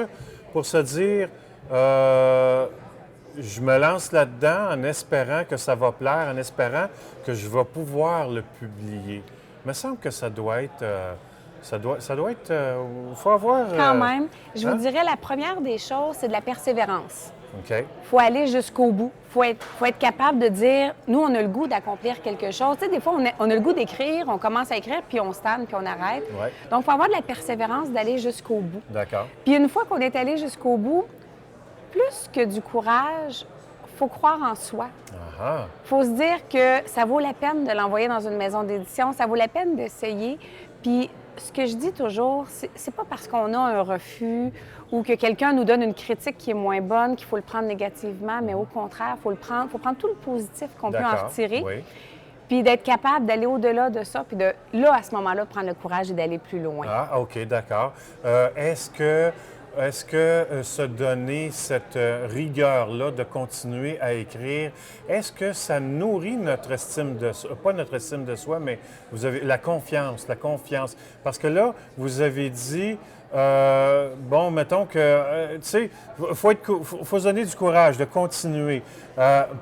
pour se dire, je me lance là-dedans en espérant que ça va plaire, en espérant que je vais pouvoir le publier? Il me semble que ça doit être... Ça doit être... Il faut avoir... Quand même. Je vous dirais, la première des choses, c'est de la persévérance. OK. Il faut aller jusqu'au bout. Il faut être capable de dire, nous, on a le goût d'accomplir quelque chose. Tu sais, des fois, on a le goût d'écrire, on commence à écrire, puis on se tanne, puis on arrête. Ouais. Donc, il faut avoir de la persévérance d'aller jusqu'au bout. D'accord. Puis une fois qu'on est allé jusqu'au bout, plus que du courage, il faut croire en soi. Il faut se dire que ça vaut la peine de l'envoyer dans une maison d'édition, ça vaut la peine d'essayer. Puis ce que je dis toujours, c'est pas parce qu'on a un refus ou que quelqu'un nous donne une critique qui est moins bonne qu'il faut le prendre négativement, mais au contraire, il faut prendre tout le positif qu'on peut en retirer. Oui. Puis d'être capable d'aller au-delà de ça, puis de, là, à ce moment-là, de prendre le courage et d'aller plus loin. Ah, OK, d'accord. Est-ce que se donner cette rigueur-là de continuer à écrire, est-ce que ça nourrit notre estime de soi, pas notre estime de soi, mais vous avez la confiance. Parce que là, vous avez dit, bon, mettons que, tu sais, faut se donner du courage de continuer.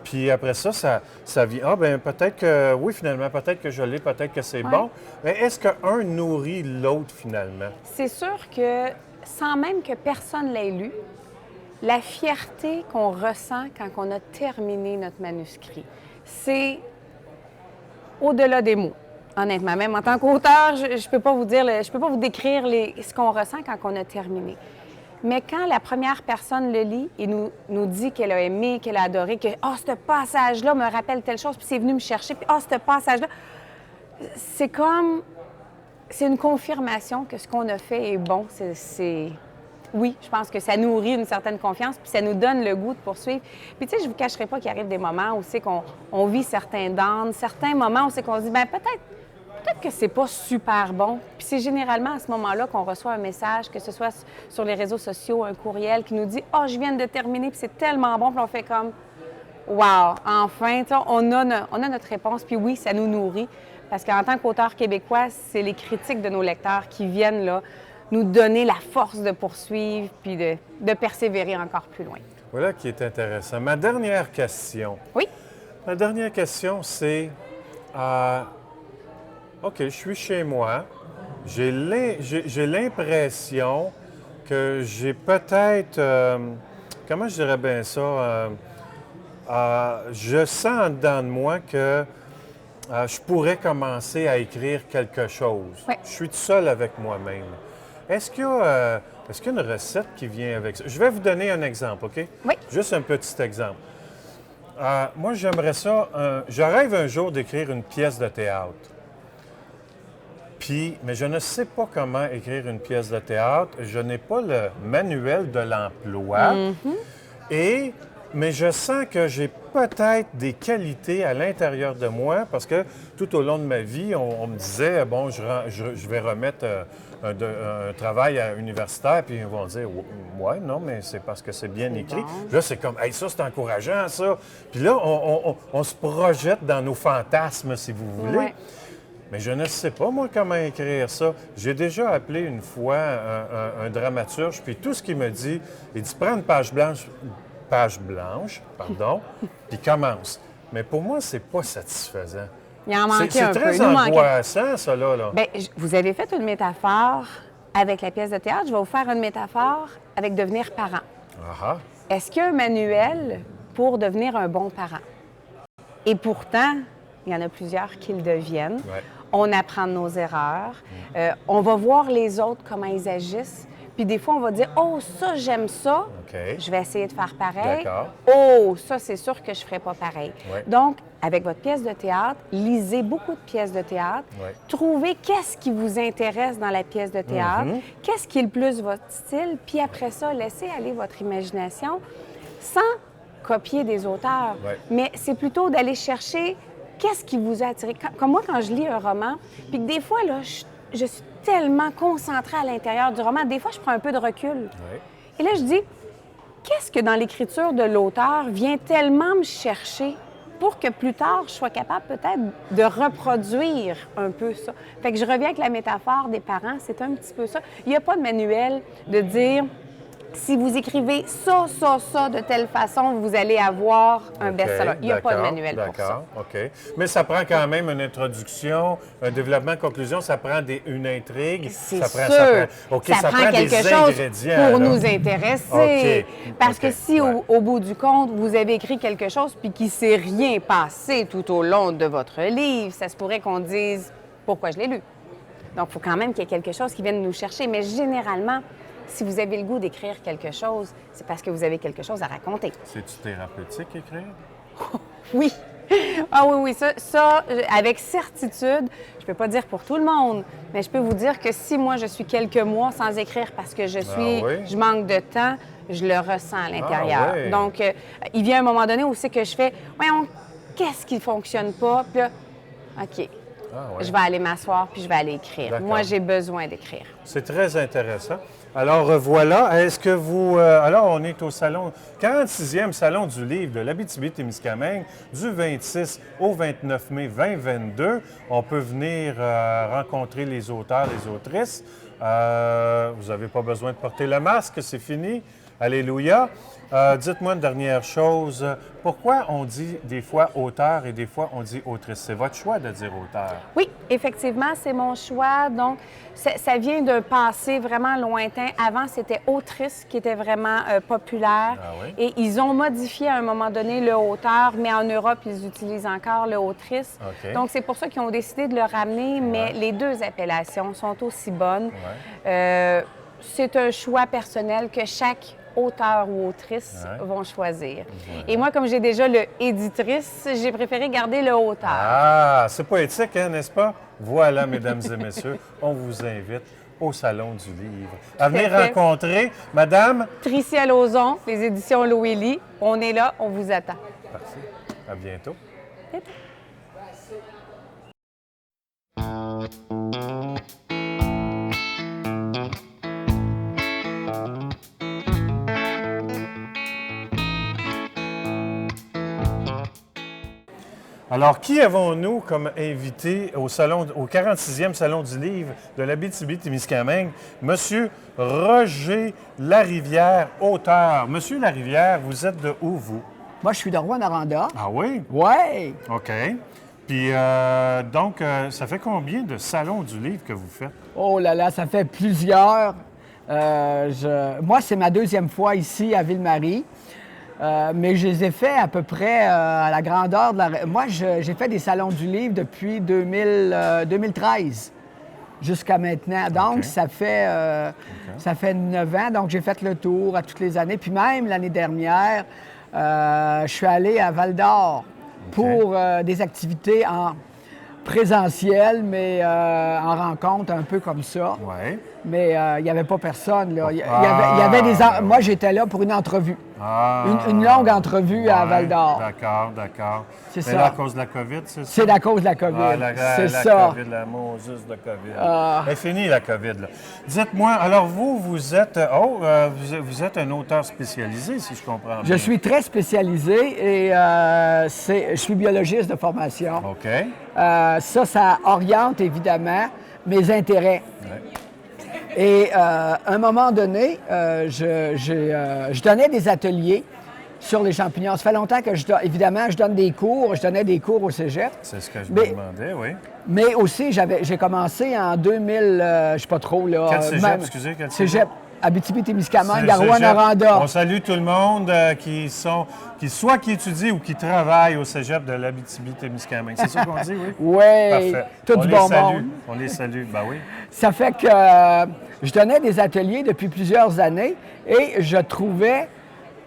Puis après ça vient, ah, bien, peut-être que, oui, finalement, peut-être que je l'ai, peut-être que c'est bon. Mais est-ce qu'un nourrit l'autre, finalement? C'est sûr que, sans même que personne l'ait lu, la fierté qu'on ressent quand on a terminé notre manuscrit, c'est au-delà des mots. Honnêtement, même en tant qu'auteur, je ne peux pas vous dire, je peux pas vous décrire ce qu'on ressent quand on a terminé. Mais quand la première personne le lit et nous dit qu'elle a aimé, qu'elle a adoré, que « Ah, ce passage-là me rappelle telle chose, puis c'est venu me chercher, puis ah, ce passage-là... » C'est comme... C'est une confirmation que ce qu'on a fait est bon. Oui, je pense que ça nourrit une certaine confiance, puis ça nous donne le goût de poursuivre. Puis tu sais, je ne vous cacherai pas qu'il arrive des moments où c'est qu'on vit certains downs, certains moments où c'est qu'on se dit, bien peut-être que c'est pas super bon. Puis c'est généralement à ce moment-là qu'on reçoit un message, que ce soit sur les réseaux sociaux, un courriel qui nous dit « Ah, je viens de terminer, puis c'est tellement bon. » Puis on fait comme « Wow, enfin! » On a notre réponse, puis oui, ça nous nourrit. Parce qu'en tant qu'auteur québécois, c'est les critiques de nos lecteurs qui viennent là, nous donner la force de poursuivre puis de persévérer encore plus loin. Voilà qui est intéressant. Ma dernière question. Oui? Ma dernière question, c'est... OK, je suis chez moi. J'ai l'impression que j'ai peut-être... comment je dirais bien ça? Je sens en dedans de moi que... je pourrais commencer à écrire quelque chose. Oui. Je suis tout seul avec moi-même. Est-ce qu'il y a une recette qui vient avec ça? Je vais vous donner un exemple, OK? Oui. Juste un petit exemple. Moi, j'aimerais ça... je rêve un jour d'écrire une pièce de théâtre. Mais je ne sais pas comment écrire une pièce de théâtre. Je n'ai pas le manuel de l'emploi. Mm-hmm. Mais je sens que j'ai peut-être des qualités à l'intérieur de moi parce que tout au long de ma vie, on me disait, bon, je vais remettre un travail universitaire, puis ils vont dire, ouais, non, mais c'est parce que c'est bien écrit. Bon. Là, c'est comme, hey, ça, c'est encourageant, ça. Puis là, on se projette dans nos fantasmes, si vous voulez. Ouais. Mais je ne sais pas, moi, comment écrire ça. J'ai déjà appelé une fois un dramaturge, puis tout ce qu'il me dit, il dit, prends une page blanche, puis commence. Mais pour moi, c'est pas satisfaisant. Il en manquait un peu. C'est très angoissant, ça, là. Bien, vous avez fait une métaphore avec la pièce de théâtre. Je vais vous faire une métaphore avec devenir parent. Ah. Est-ce qu'il y a un manuel pour devenir un bon parent? Et pourtant, il y en a plusieurs qui le deviennent. Ouais. On apprend de nos erreurs. On va voir les autres, comment ils agissent. Puis des fois, on va dire, oh, ça, j'aime ça. OK. Je vais essayer de faire pareil. D'accord. Oh, ça, c'est sûr que je ne ferai pas pareil. Ouais. Donc, avec votre pièce de théâtre, lisez beaucoup de pièces de théâtre. Ouais. Trouvez qu'est-ce qui vous intéresse dans la pièce de théâtre, qu'est-ce qui est le plus votre style, puis après ça, laissez aller votre imagination sans copier des auteurs. Ouais. Mais c'est plutôt d'aller chercher qu'est-ce qui vous a attiré. Comme moi, quand je lis un roman, puis que des fois, là, je suis tellement concentrée à l'intérieur du roman, des fois, je prends un peu de recul. Ouais. Et là, je dis, qu'est-ce que dans l'écriture de l'auteur vient tellement me chercher pour que plus tard, je sois capable peut-être de reproduire un peu ça. Fait que je reviens avec la métaphore des parents, c'est un petit peu ça. Il n'y a pas de manuel de dire, si vous écrivez ça, de telle façon, vous allez avoir un best-seller. Il n'y a pas de manuel pour ça. D'accord, OK. Mais ça prend quand même une introduction, un développement, conclusion, ça prend une intrigue. C'est ça sûr. Ça prend quelque des chose ingrédients, pour là. nous intéresser. OK. Parce que OK. si, au bout du compte, vous avez écrit quelque chose puis qu'il ne s'est rien passé tout au long de votre livre, ça se pourrait qu'on dise « Pourquoi je l'ai lu? » Donc, il faut quand même qu'il y ait quelque chose qui vienne nous chercher. Mais généralement, si vous avez le goût d'écrire quelque chose, c'est parce que vous avez quelque chose à raconter. C'est-tu thérapeutique, écrire? Oui. Ah oui, ça, avec certitude, je ne peux pas dire pour tout le monde, mais je peux vous dire que si moi, je suis quelques mois sans écrire parce que je manque de temps, je le ressens à l'intérieur. Ah oui. Donc, il vient un moment donné où c'est que je fais, voyons, qu'est-ce qui ne fonctionne pas? Puis là, OK, je vais aller m'asseoir puis je vais aller écrire. D'accord. Moi, j'ai besoin d'écrire. C'est très intéressant. Alors, voilà. Est-ce que vous... alors, on est au salon, 46e Salon du livre de l'Abitibi-Témiscamingue, du 26 au 29 mai 2022. On peut venir rencontrer les auteurs, les autrices. Vous n'avez pas besoin de porter le masque, c'est fini. Alléluia. Dites-moi une dernière chose. Pourquoi on dit des fois auteur et des fois on dit autrice? C'est votre choix de dire auteur. Oui, effectivement, c'est mon choix. Donc, ça vient d'un passé vraiment lointain. Avant, c'était autrice qui était vraiment populaire. Ah oui? Et ils ont modifié à un moment donné le auteur, mais en Europe, ils utilisent encore le autrice. OK. Donc, c'est pour ça qu'ils ont décidé de le ramener, mais les deux appellations sont aussi bonnes. Ouais. C'est un choix personnel que chaque auteur ou autrice vont choisir. Et moi, comme j'ai déjà le éditrice, j'ai préféré garder le auteur. Ah, c'est poétique, hein, n'est-ce pas? Voilà, mesdames et messieurs, on vous invite au Salon du livre à venir rencontrer Madame Tricia Lauzon, les éditions Loélie. On est là, on vous attend. Parfait. À bientôt. Alors, qui avons-nous comme invité au 46e Salon du livre de l'Abitibi-Témiscamingue? Monsieur Roger Larivière, auteur. Monsieur Larivière, vous êtes de où, vous? Moi, je suis de Rouyn-Noranda. Ah oui? Oui. OK. Puis, donc, ça fait combien de salons du livre que vous faites? Oh là là, ça fait plusieurs. Moi, c'est ma deuxième fois ici à Ville-Marie. Mais je les ai faits à peu près à la grandeur de la... Moi, j'ai fait des salons du livre depuis 2013 jusqu'à maintenant. Donc, ça fait 9 ans. Donc, j'ai fait le tour à toutes les années. Puis même l'année dernière, je suis allé à Val-d'Or pour des activités en présentiel, mais en rencontre, un peu comme ça. Oui. Mais il n'y avait pas personne, là. Il y avait Moi, j'étais là pour une entrevue. Une longue entrevue à Val-d'Or. D'accord, d'accord. C'est ça. ça. À cause de la COVID, c'est ça? C'est à cause de la COVID. C'est ça. La COVID, la Moses de COVID. C'est fini, la COVID, là. Dites-moi, alors vous êtes... vous êtes un auteur spécialisé, si je comprends bien. Je suis très spécialisé et je suis biologiste de formation. OK. Ça oriente évidemment mes intérêts. Ouais. Et à un moment donné, je donnais des ateliers sur les champignons. Ça fait longtemps que évidemment, je donne des cours. Je donnais des cours au cégep. C'est ce que je me demandais, oui. Mais aussi, j'ai commencé en 2000, je ne sais pas trop, là. Quel cégep, excusez, quel cégep? Abitibi-Témiscamingue, Rouyn-Noranda. On salue tout le monde soit qui étudie ou qui travaille au cégep de l'Abitibi-Témiscamingue. C'est ça qu'on dit, oui? Oui, parfait. Tout du bon monde. On les salue, ben oui. Ça fait que je donnais des ateliers depuis plusieurs années et je trouvais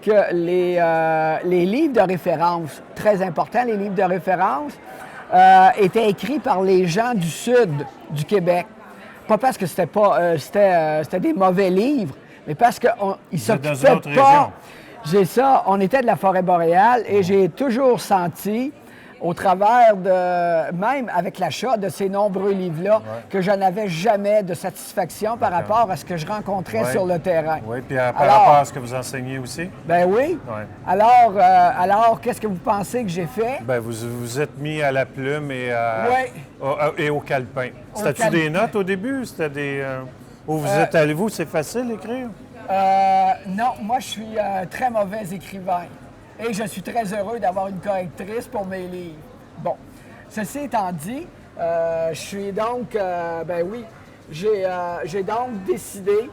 que les livres de référence, très importants, les livres de référence, étaient écrits par les gens du sud du Québec. Pas parce que c'était des mauvais livres, mais parce qu'ils s'occupaient pas. J'ai ça, on était de la forêt boréale et j'ai toujours senti, au travers de, même avec l'achat de ces nombreux livres-là, que je n'avais jamais de satisfaction par rapport à ce que je rencontrais sur le terrain. Oui, puis par rapport à ce que vous enseignez aussi? Ben oui. Ouais. Alors qu'est-ce que vous pensez que j'ai fait? Ben vous êtes mis à la plume et au calepin. C'était-tu des notes au début? C'était des... Où vous êtes allé, vous, c'est facile d'écrire? Non, moi, je suis un très mauvais écrivain. Et je suis très heureux d'avoir une correctrice pour mes livres. Bon, ceci étant dit, je suis donc, j'ai donc décidé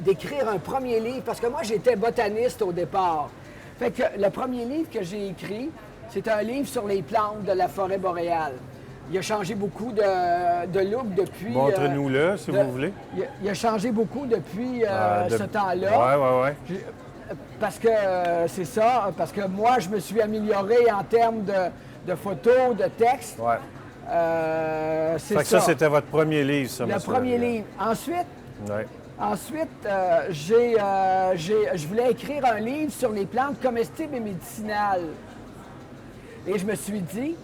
d'écrire un premier livre, parce que moi, j'étais botaniste au départ. Fait que le premier livre que j'ai écrit, c'est un livre sur les plantes de la forêt boréale. Il a changé beaucoup de look depuis... Montrez-nous-le, si vous voulez. Il a changé beaucoup depuis ce Oui, temps-là. oui, oui. Parce que c'est ça, parce que moi, je me suis amélioré en termes de photos, de textes. Ouais. C'est ça, c'était votre premier livre, ça, le premier livre. Ensuite, je voulais écrire un livre sur les plantes comestibles et médicinales. Et je me suis dit,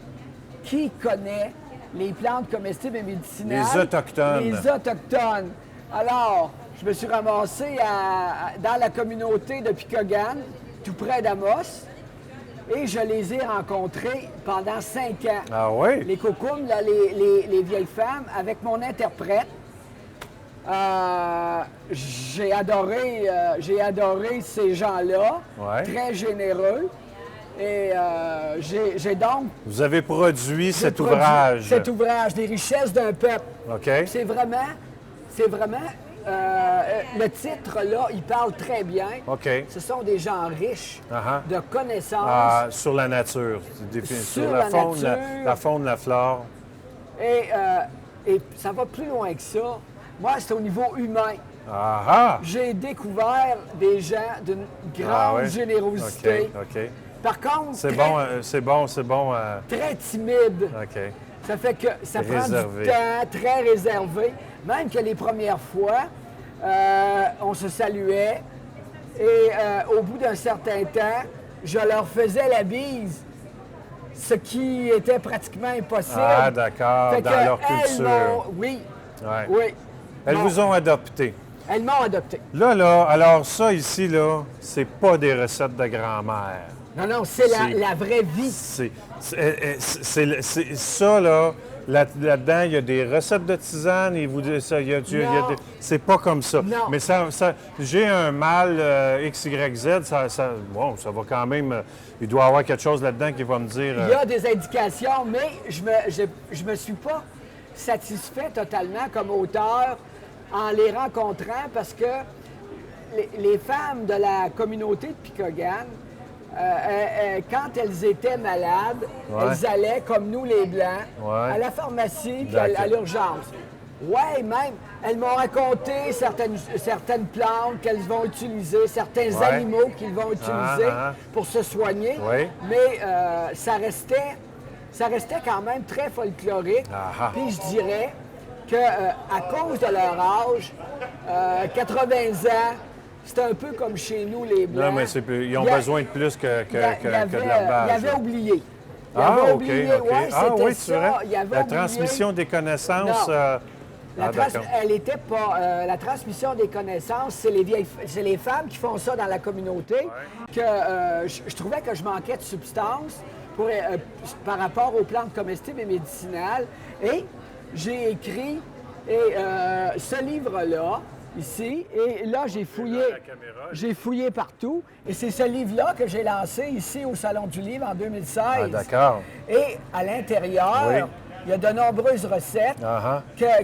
qui connaît les plantes comestibles et médicinales? Les autochtones. Les autochtones. Alors, je me suis ramassé dans la communauté de Picogan, tout près d'Amos, et je les ai rencontrés pendant 5 ans. Ah oui? Les Kokoum, là, les vieilles femmes, avec mon interprète. J'ai adoré ces gens-là, très généreux. Et j'ai donc... Vous avez produit cet ouvrage. Cet ouvrage, Les richesses d'un peuple. OK. C'est vraiment... le titre, là, il parle très bien. OK. Ce sont des gens riches de connaissances. Sur la nature. Sur la nature. La faune, la flore. Et ça va plus loin que ça. Moi, c'est au niveau humain. J'ai découvert des gens d'une grande générosité. OK. Par contre, c'est bon. Très timide. OK. Ça fait que ça prend du temps, très réservé. Même que les premières fois, on se saluait et au bout d'un certain temps, je leur faisais la bise, ce qui était pratiquement impossible. Ah, d'accord, dans leur culture. Oui. Elles vous ont adopté. Elles m'ont adopté. Là, alors ça ici, là, c'est pas des recettes de grand-mère. Non, c'est la vraie vie. C'est ça, là. Là-dedans, il y a des recettes de tisane et c'est pas comme ça. Non. Mais ça j'ai un mâle XYZ, ça va quand même. Il doit y avoir quelque chose là-dedans qui va me dire. Il y a des indications, mais je me suis pas satisfait totalement comme auteur en les rencontrant parce que les femmes de la communauté de Picogan, quand elles étaient malades, elles allaient, comme nous les Blancs, à la pharmacie puis à l'urgence. Oui, même, elles m'ont raconté certaines plantes qu'elles vont utiliser, certains animaux qu'ils vont utiliser pour se soigner, mais ça restait quand même très folklorique. Puis je dirais qu'à cause de leur âge, 80 ans, c'est un peu comme chez nous, les Blancs. Non, mais ils ont besoin de plus que de l'herbage. Ils avaient oublié. OK. Oui, c'est vrai. La transmission des connaissances... Elle n'était pas... la transmission des connaissances, c'est les femmes qui font ça dans la communauté, que je trouvais que je manquais de substance par rapport aux plantes comestibles et médicinales. Et j'ai écrit ce livre-là, ici, et là, j'ai fouillé partout. Et c'est ce livre-là que j'ai lancé ici au Salon du Livre en 2016. Ah, d'accord. Et à l'intérieur, Il y a de nombreuses recettes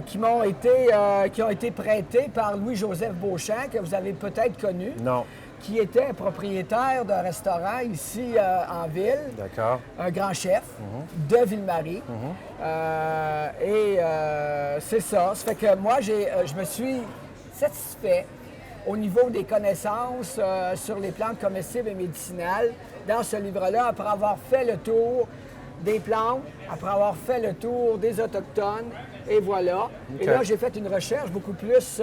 qui ont été prêtées par Louis-Joseph Beauchamp, que vous avez peut-être connu. Non. Qui était propriétaire d'un restaurant ici en ville. D'accord. Un grand chef de Ville-Marie. C'est ça. Ça fait que moi, je me suis satisfait au niveau des connaissances sur les plantes comestibles et médicinales dans ce livre-là, après avoir fait le tour des plantes, après avoir fait le tour des Autochtones, et voilà. Okay. Et là, j'ai fait une recherche beaucoup plus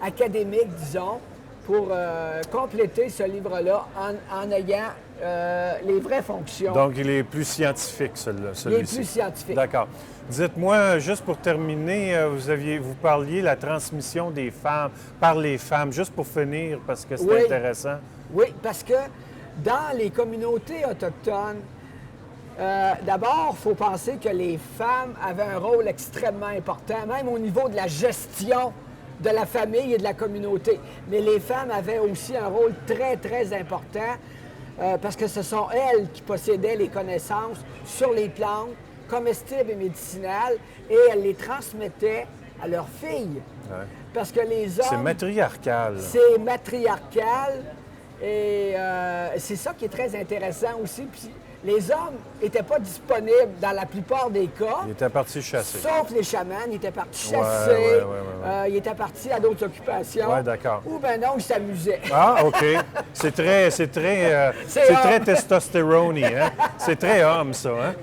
académique, disons, pour compléter ce livre-là en ayant les vraies fonctions. Donc, il est plus scientifique, celui-ci. Il est plus scientifique. D'accord. Dites-moi, juste pour terminer, vous parliez de la transmission des femmes, par les femmes, juste pour finir, parce que c'est intéressant. Oui, parce que dans les communautés autochtones, d'abord, il faut penser que les femmes avaient un rôle extrêmement important, même au niveau de la gestion de la famille et de la communauté. Mais les femmes avaient aussi un rôle très, très important parce que ce sont elles qui possédaient les connaissances sur les plantes comestibles et médicinales et elles les transmettaient à leurs filles. Ouais. Parce que les hommes... C'est matriarcal. C'est matriarcal et c'est ça qui est très intéressant aussi. Puis, les hommes n'étaient pas disponibles dans la plupart des cas. Ils étaient partis chasser. Sauf les chamans, ils étaient partis chasser, ils étaient partis à d'autres occupations. Oui, d'accord. Ou bien non, ils s'amusaient. Ah, OK. C'est très testostérone, hein? C'est très homme, ça, hein?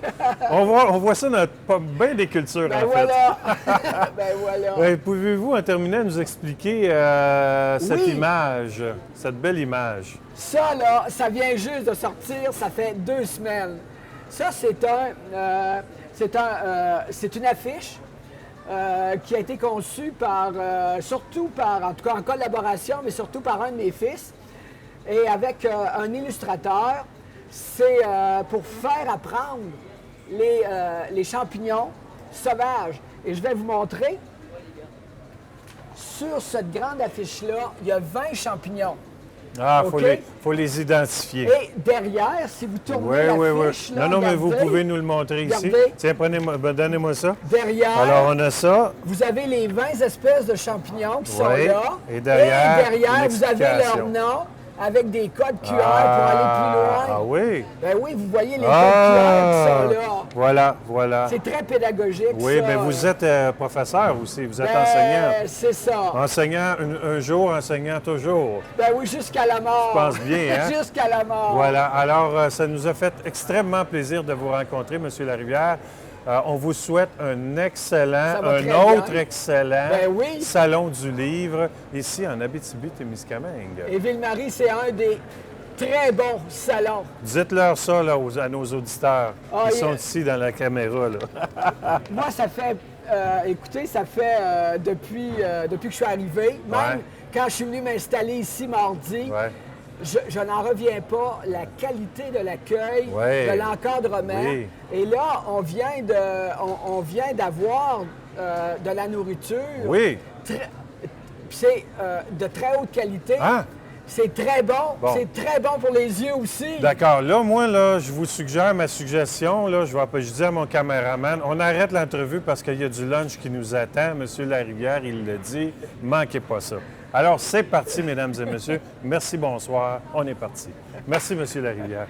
On voit ça dans bien des cultures, en fait. Ben voilà. Pouvez-vous, en terminant, nous expliquer cette image, cette belle image? Ça, là, ça vient juste de sortir, ça fait 2 semaines. Ça, c'est une affiche qui a été conçue en tout cas en collaboration, mais surtout par un de mes fils, et avec un illustrateur. C'est pour faire apprendre les champignons sauvages. Et je vais vous montrer. Sur cette grande affiche-là, il y a 20 champignons. Ah, il faut les identifier. Et derrière, si vous tournez l'affiche... Non, mais vous pouvez nous le montrer ici. Tiens, donnez-moi ça. Derrière, alors, on a ça. Vous avez les 20 espèces de champignons qui sont là. Et derrière vous avez leur nom avec des codes QR pour aller plus loin. Ah oui? Ben oui, vous voyez les codes QR qui sont là. Voilà. C'est très pédagogique, oui, ça. mais vous êtes professeur aussi, vous êtes enseignant. C'est ça. Enseignant un jour, enseignant toujours. Ben oui, jusqu'à la mort. Je pense bien, hein? Jusqu'à la mort. Voilà. Alors, ça nous a fait extrêmement plaisir de vous rencontrer, M. Larivière. On vous souhaite un excellent Salon du Livre ici en Abitibi-Témiscamingue. Et Ville-Marie, c'est un des très bons salons. Dites-leur ça là, à nos auditeurs. Ils sont ici dans la caméra. Là. Moi, ça fait... écoutez, ça fait depuis que je suis arrivé, même quand je suis venu m'installer ici mardi, je n'en reviens pas, la qualité de l'accueil, de l'encadrement. Oui. Et là, on vient d'avoir de la nourriture. Oui. C'est de très haute qualité. Ah. C'est très bon. C'est très bon pour les yeux aussi. D'accord. Là, moi, je vous suggère ma suggestion. Là, je dis à mon caméraman, on arrête l'entrevue parce qu'il y a du lunch qui nous attend. Monsieur Larivière, il le dit. Manquez pas ça. Alors, c'est parti, mesdames et messieurs. Merci, bonsoir. On est parti. Merci, Monsieur Larivière.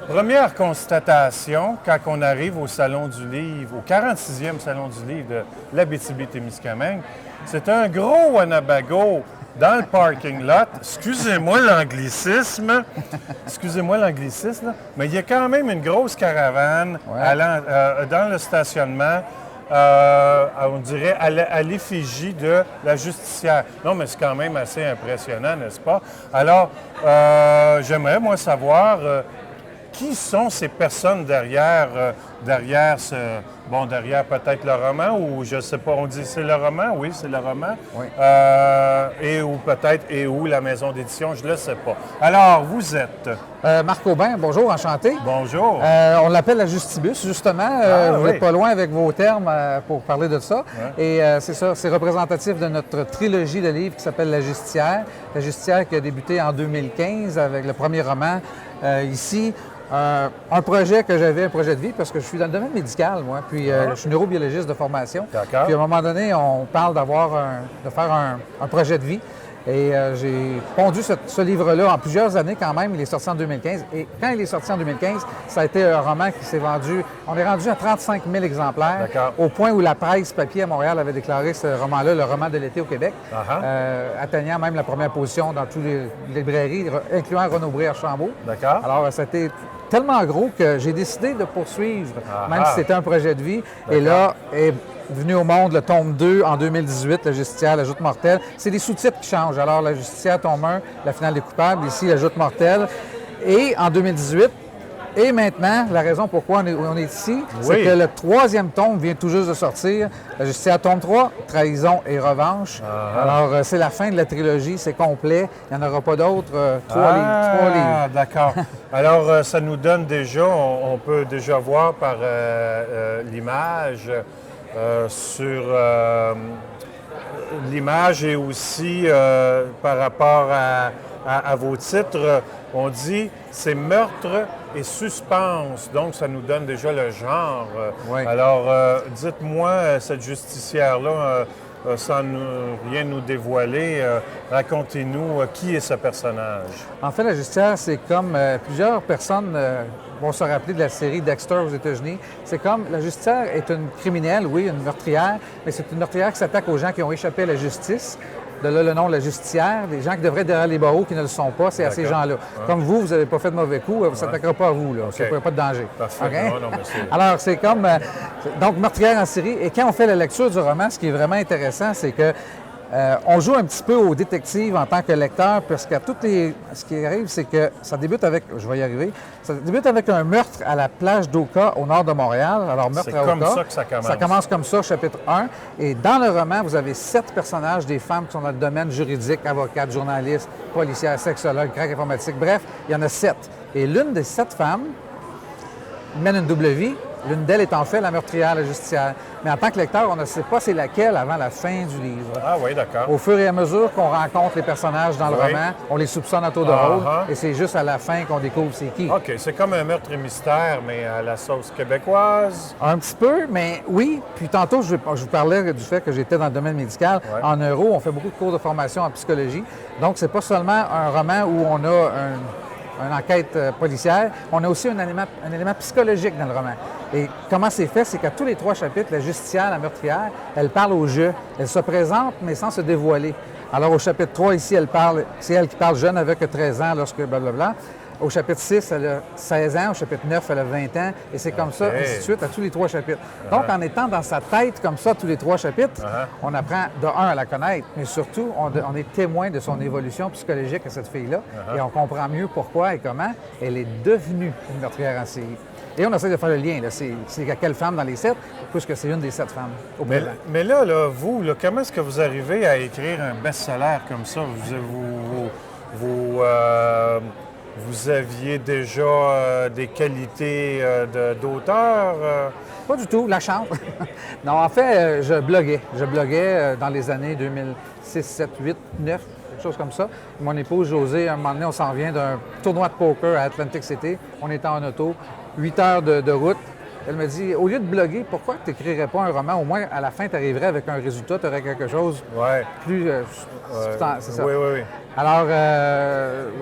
Première constatation, quand on arrive au Salon du Livre, au 46e Salon du Livre de l'Abitibi-Témiscamingue, c'est un gros Winnebago dans le parking lot. Excusez-moi l'anglicisme, mais il y a quand même une grosse caravane dans le stationnement, on dirait à l'effigie de la justicière. Non, mais c'est quand même assez impressionnant, n'est-ce pas? Alors, j'aimerais, moi, savoir... qui sont ces personnes derrière derrière peut-être le roman, ou je ne sais pas, on dit c'est le roman, oui, c'est le roman, oui. Ou peut-être la maison d'édition, je ne le sais pas. Alors, vous êtes? Marc Aubin, bonjour, enchanté. Bonjour. On l'appelle la Justibus, justement. Vous n'êtes pas loin avec vos termes pour parler de ça. Ouais. Et c'est ça, c'est représentatif de notre trilogie de livres qui s'appelle La Justicière. La Justicière qui a débuté en 2015 avec le premier roman ici. Un projet que j'avais, un projet de vie, parce que je suis dans le domaine médical, moi, puis je suis neurobiologiste de formation. D'accord. Puis à un moment donné, on parle de faire un projet de vie. Et j'ai pondu ce livre-là en plusieurs années quand même. Il est sorti en 2015. Et quand il est sorti en 2015, ça a été un roman qui s'est vendu... On est rendu à 35 000 exemplaires, au point où la presse papier à Montréal avait déclaré ce roman-là le roman de l'été au Québec, atteignant même la première position dans toutes les librairies, incluant Renaud-Bré Archambault. D'accord. Alors, c'était tellement gros que j'ai décidé de poursuivre, même si c'était un projet de vie. Et là... venu au monde le tome 2 en 2018, La Justicière, la joute mortelle. C'est les sous-titres qui changent. Alors, La Justicière, tome 1, La finale des coupables. Ici, La joute mortelle. Et en 2018, et maintenant, la raison pourquoi on est ici, c'est que le troisième tome vient tout juste de sortir. La Justicière, tome 3, Trahison et revanche. Alors, c'est la fin de la trilogie, c'est complet. Il n'y en aura pas d'autres. Trois livres. D'accord. Alors, ça nous donne déjà, on peut déjà voir par l'image... sur l'image et aussi par rapport à vos titres, on dit c'est meurtre et suspense, donc ça nous donne déjà le genre. Alors, dites-moi, cette justicière-là, sans rien nous dévoiler, racontez-nous qui est ce personnage. En fait, la justicière, c'est comme plusieurs personnes vont se rappeler de la série Dexter aux États-Unis. C'est comme la justicière est une criminelle, oui, une meurtrière, mais c'est une meurtrière qui s'attaque aux gens qui ont échappé à la justice. De là, le nom de la justicière, des gens qui devraient être derrière les barreaux qui ne le sont pas, c'est à ces gens-là. Comme vous n'avez pas fait de mauvais coups, vous ne s'attaquera pas à vous, là. Il n'y a pas de danger. Parfait. Okay? Non, alors, c'est comme... donc, meurtrière en série. Et quand on fait la lecture du roman, ce qui est vraiment intéressant, c'est que on joue un petit peu au détective en tant que lecteur, parce que ce qui arrive, c'est que ça débute avec... Je vais y arriver. Ça débute avec un meurtre à la plage d'Oka, au nord de Montréal. Alors, meurtre à Oka. C'est comme ça que ça commence. Ça commence comme ça, chapitre 1. Et dans le roman, vous avez 7 personnages, des femmes qui sont dans le domaine juridique, avocates, journalistes, policières, sexologues, crack informatique. Bref, il y en a 7. Et l'une des 7 femmes mène une double vie. L'une d'elles est en fait la meurtrière, la justicière. Mais en tant que lecteur, on ne sait pas c'est laquelle avant la fin du livre. Ah oui, d'accord. Au fur et à mesure qu'on rencontre les personnages dans le roman, on les soupçonne à tour de rôle, et c'est juste à la fin qu'on découvre c'est qui. OK, c'est comme un meurtre et mystère, mais à la sauce québécoise. Un petit peu, mais oui. Puis tantôt, je vous parlais du fait que j'étais dans le domaine médical. En neuro, on fait beaucoup de cours de formation en psychologie. Donc, c'est pas seulement un roman où on a une enquête policière, on a aussi un élément psychologique dans le roman. Et comment c'est fait? C'est qu'à tous les 3 chapitres, la justicière, la meurtrière, elle parle au jeu. Elle se présente, mais sans se dévoiler. Alors, au chapitre 3, ici, c'est elle qui parle jeune avec 13 ans lorsque blablabla. Au chapitre 6, elle a 16 ans. Au chapitre 9, elle a 20 ans. Et c'est comme ça, ainsi de suite, à tous les 3 chapitres. Donc, en étant dans sa tête comme ça, tous les 3 chapitres, on apprend de un à la connaître, mais surtout, on est témoin de son évolution psychologique à cette fille-là. Et on comprend mieux pourquoi et comment elle est devenue une meurtrière en série. Et on essaie de faire le lien. C'est à quelle femme dans les 7, puisque c'est une des 7 femmes. Mais là, vous, comment est-ce que vous arrivez à écrire un best-seller comme ça? Vous aviez déjà des qualités d'auteur? Pas du tout, la chance. Non, en fait, je bloguais. Je bloguais dans les années 2006, 7, 8, 9, quelque chose comme ça. Mon épouse Josée, à un moment donné, on s'en vient d'un tournoi de poker à Atlantic City. On était en auto, 8 heures de route. Elle me dit, au lieu de bloguer, pourquoi tu n'écrirais pas un roman? Au moins, à la fin, tu arriverais avec un résultat, tu aurais quelque chose plus... c'est ça. Oui. Alors,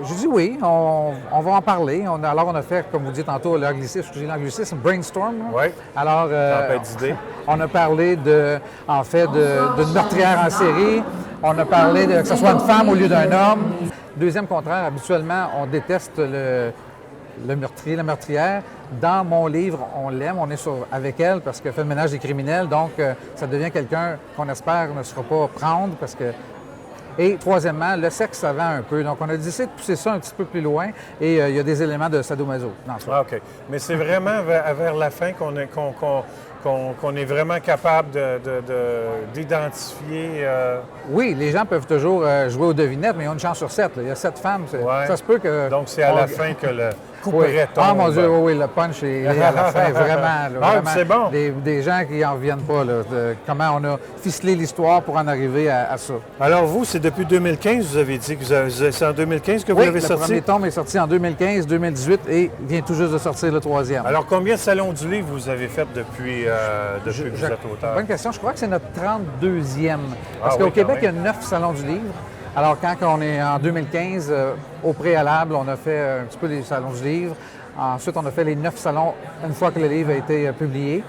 j'ai dit oui, on va en parler. Alors, on a fait, comme vous dites tantôt, l'anglicisme, brainstorm. Oui. Alors, tempête d'idées. On a parlé d'une meurtrière en série. On a parlé que ce soit une femme au lieu d'un homme. Deuxième contraire, habituellement, on déteste le meurtrier, la meurtrière. Dans mon livre, on l'aime, on est avec elle parce qu'elle fait le ménage des criminels, donc ça devient quelqu'un qu'on espère ne sera pas prendre parce que Et troisièmement, le sexe, ça vend un peu. Donc, on a décidé de pousser ça un petit peu plus loin et il y a des éléments de sadomaso dans ça. Ah, OK. Mais c'est vraiment vers la fin qu'on est vraiment capable d'identifier... Oui, les gens peuvent toujours jouer aux devinettes, mais ils ont une chance sur 7. Il y a 7 femmes. Ouais. Ça se peut que... Donc, c'est à la fin que le couperet tombe. Ah, mon Dieu, oui, le punch est à la fin, vraiment. Là, vraiment, c'est bon. Des gens qui n'en reviennent pas, là, de comment on a ficelé l'histoire pour en arriver à ça. Alors, vous, c'est depuis 2015, vous avez dit que c'est en 2015 que vous l'avez sorti? Le premier tome est sorti en 2015, 2018 et vient tout juste de sortir le troisième. Alors, combien de salons du livre vous avez fait depuis que vous êtes auteur? Bonne question. Je crois que c'est notre 32e. Parce qu'au Québec, il y a 9 salons du livre. Alors, quand on est en 2015, au préalable, on a fait un petit peu les salons du livre. Ensuite, on a fait les 9 salons une fois que le livre a été publié.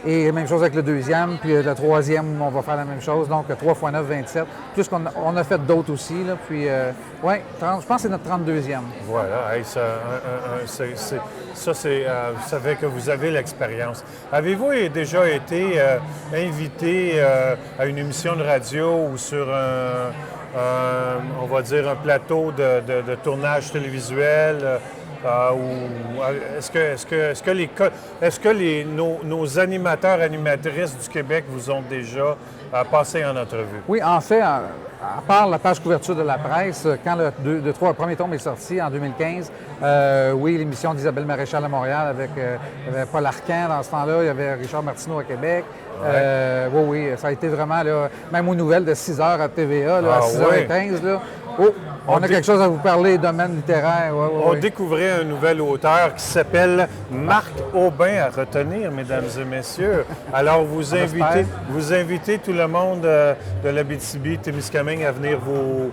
Et même chose avec le deuxième, puis le troisième, on va faire la même chose. Donc, 3 x 9, 27. Plus qu'on a fait d'autres aussi. Là, puis, oui, je pense que c'est notre 32e. Voilà. Hey, ça, ça fait que vous avez l'expérience. Avez-vous déjà été invité à une émission de radio ou sur on va dire, un plateau de tournage télévisuel? Est-ce que nos animateurs, animatrices du Québec vous ont déjà passé en entrevue? Oui, en fait, à part la page couverture de la presse, quand le premier tome est sorti en 2015, oui, l'émission d'Isabelle Maréchal à Montréal avec il y avait Paul Arcand dans ce temps-là, il y avait Richard Martineau à Québec. Ouais. Oui, ça a été vraiment, là, même aux nouvelles de 6 h à TVA, là, à 6h15, là, on a quelque chose à vous parler, domaine littéraire. On découvrait un nouvel auteur qui s'appelle Marc Aubin, à retenir, mesdames et messieurs. Alors, vous invitez tout le monde de l'Abitibi-Témiscamingue à venir vous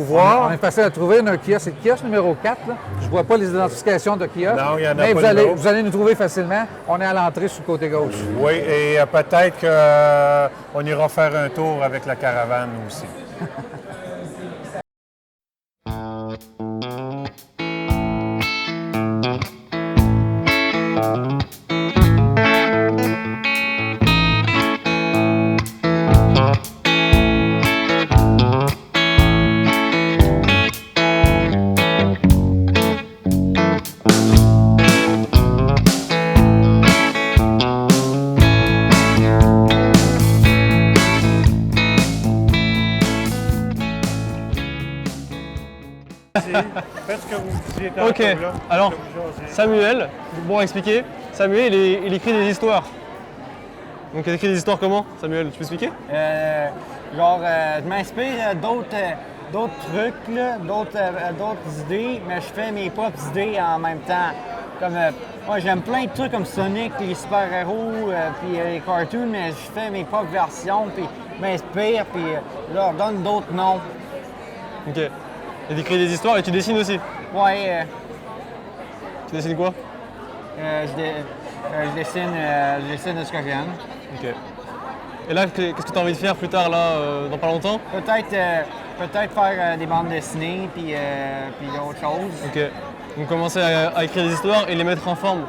voir. On est facile à trouver. On a un kiosque, c'est le kiosque numéro 4. Là. Je ne vois pas les identifications de kiosque. Non, il y en a mais pas vous allez nous trouver facilement. On est à l'entrée sur le côté gauche. Oui, et peut-être qu'on ira faire un tour avec la caravane aussi. Ok, alors Samuel, bon à expliquer, Samuel il écrit des histoires. Donc il écrit des histoires comment, Samuel? Tu peux expliquer? Je m'inspire d'autres trucs, d'autres idées, mais je fais mes propres idées en même temps. Comme moi j'aime plein de trucs comme Sonic, les super-héros, puis les cartoons, mais je fais mes propres versions, puis je m'inspire, puis je leur donne d'autres noms. Ok. Et tu écris des histoires et tu dessines aussi? Ouais. Tu dessines quoi? Je dessine de ce que j'aime. Ok. Et là, qu'est-ce que tu as envie de faire plus tard, là, dans pas longtemps? Peut-être faire des bandes dessinées, puis d'autres choses. Ok. Donc commencer à écrire des histoires et les mettre en forme,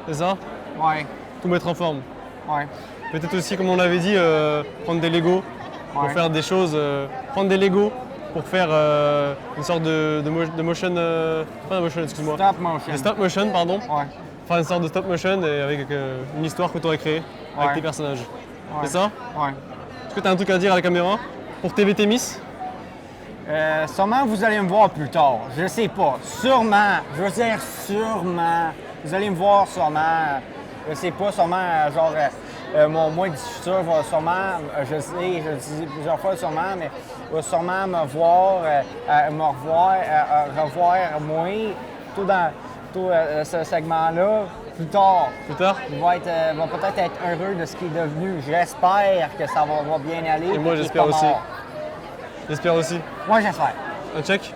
c'est ça? Ouais. Tout mettre en forme? Ouais. Peut-être aussi, comme on l'avait dit, prendre des Legos pour faire des choses. Prendre des Legos pour faire une sorte de motion... pas de motion, excuse-moi. Stop motion. De stop motion, pardon. Ouais. Faire une sorte de stop motion et avec une histoire que tu aurais créée avec tes personnages. Ouais. C'est ça? Ouais. Est-ce que tu as un truc à dire à la caméra pour TVT Miss? Sûrement, vous allez me voir plus tard. Je sais pas. Sûrement. Je veux dire sûrement. Vous allez me voir sûrement. Je sais pas, sûrement, genre... moi du futur va sûrement, je le dis plusieurs fois sûrement, mais va sûrement me voir, revoir moi, tout dans ce segment-là, plus tard. Plus tard? Il va peut-être être heureux de ce qu'il est devenu. J'espère que ça va bien aller. Et moi, j'espère aussi. J'espère aussi. Moi, j'espère. Un check?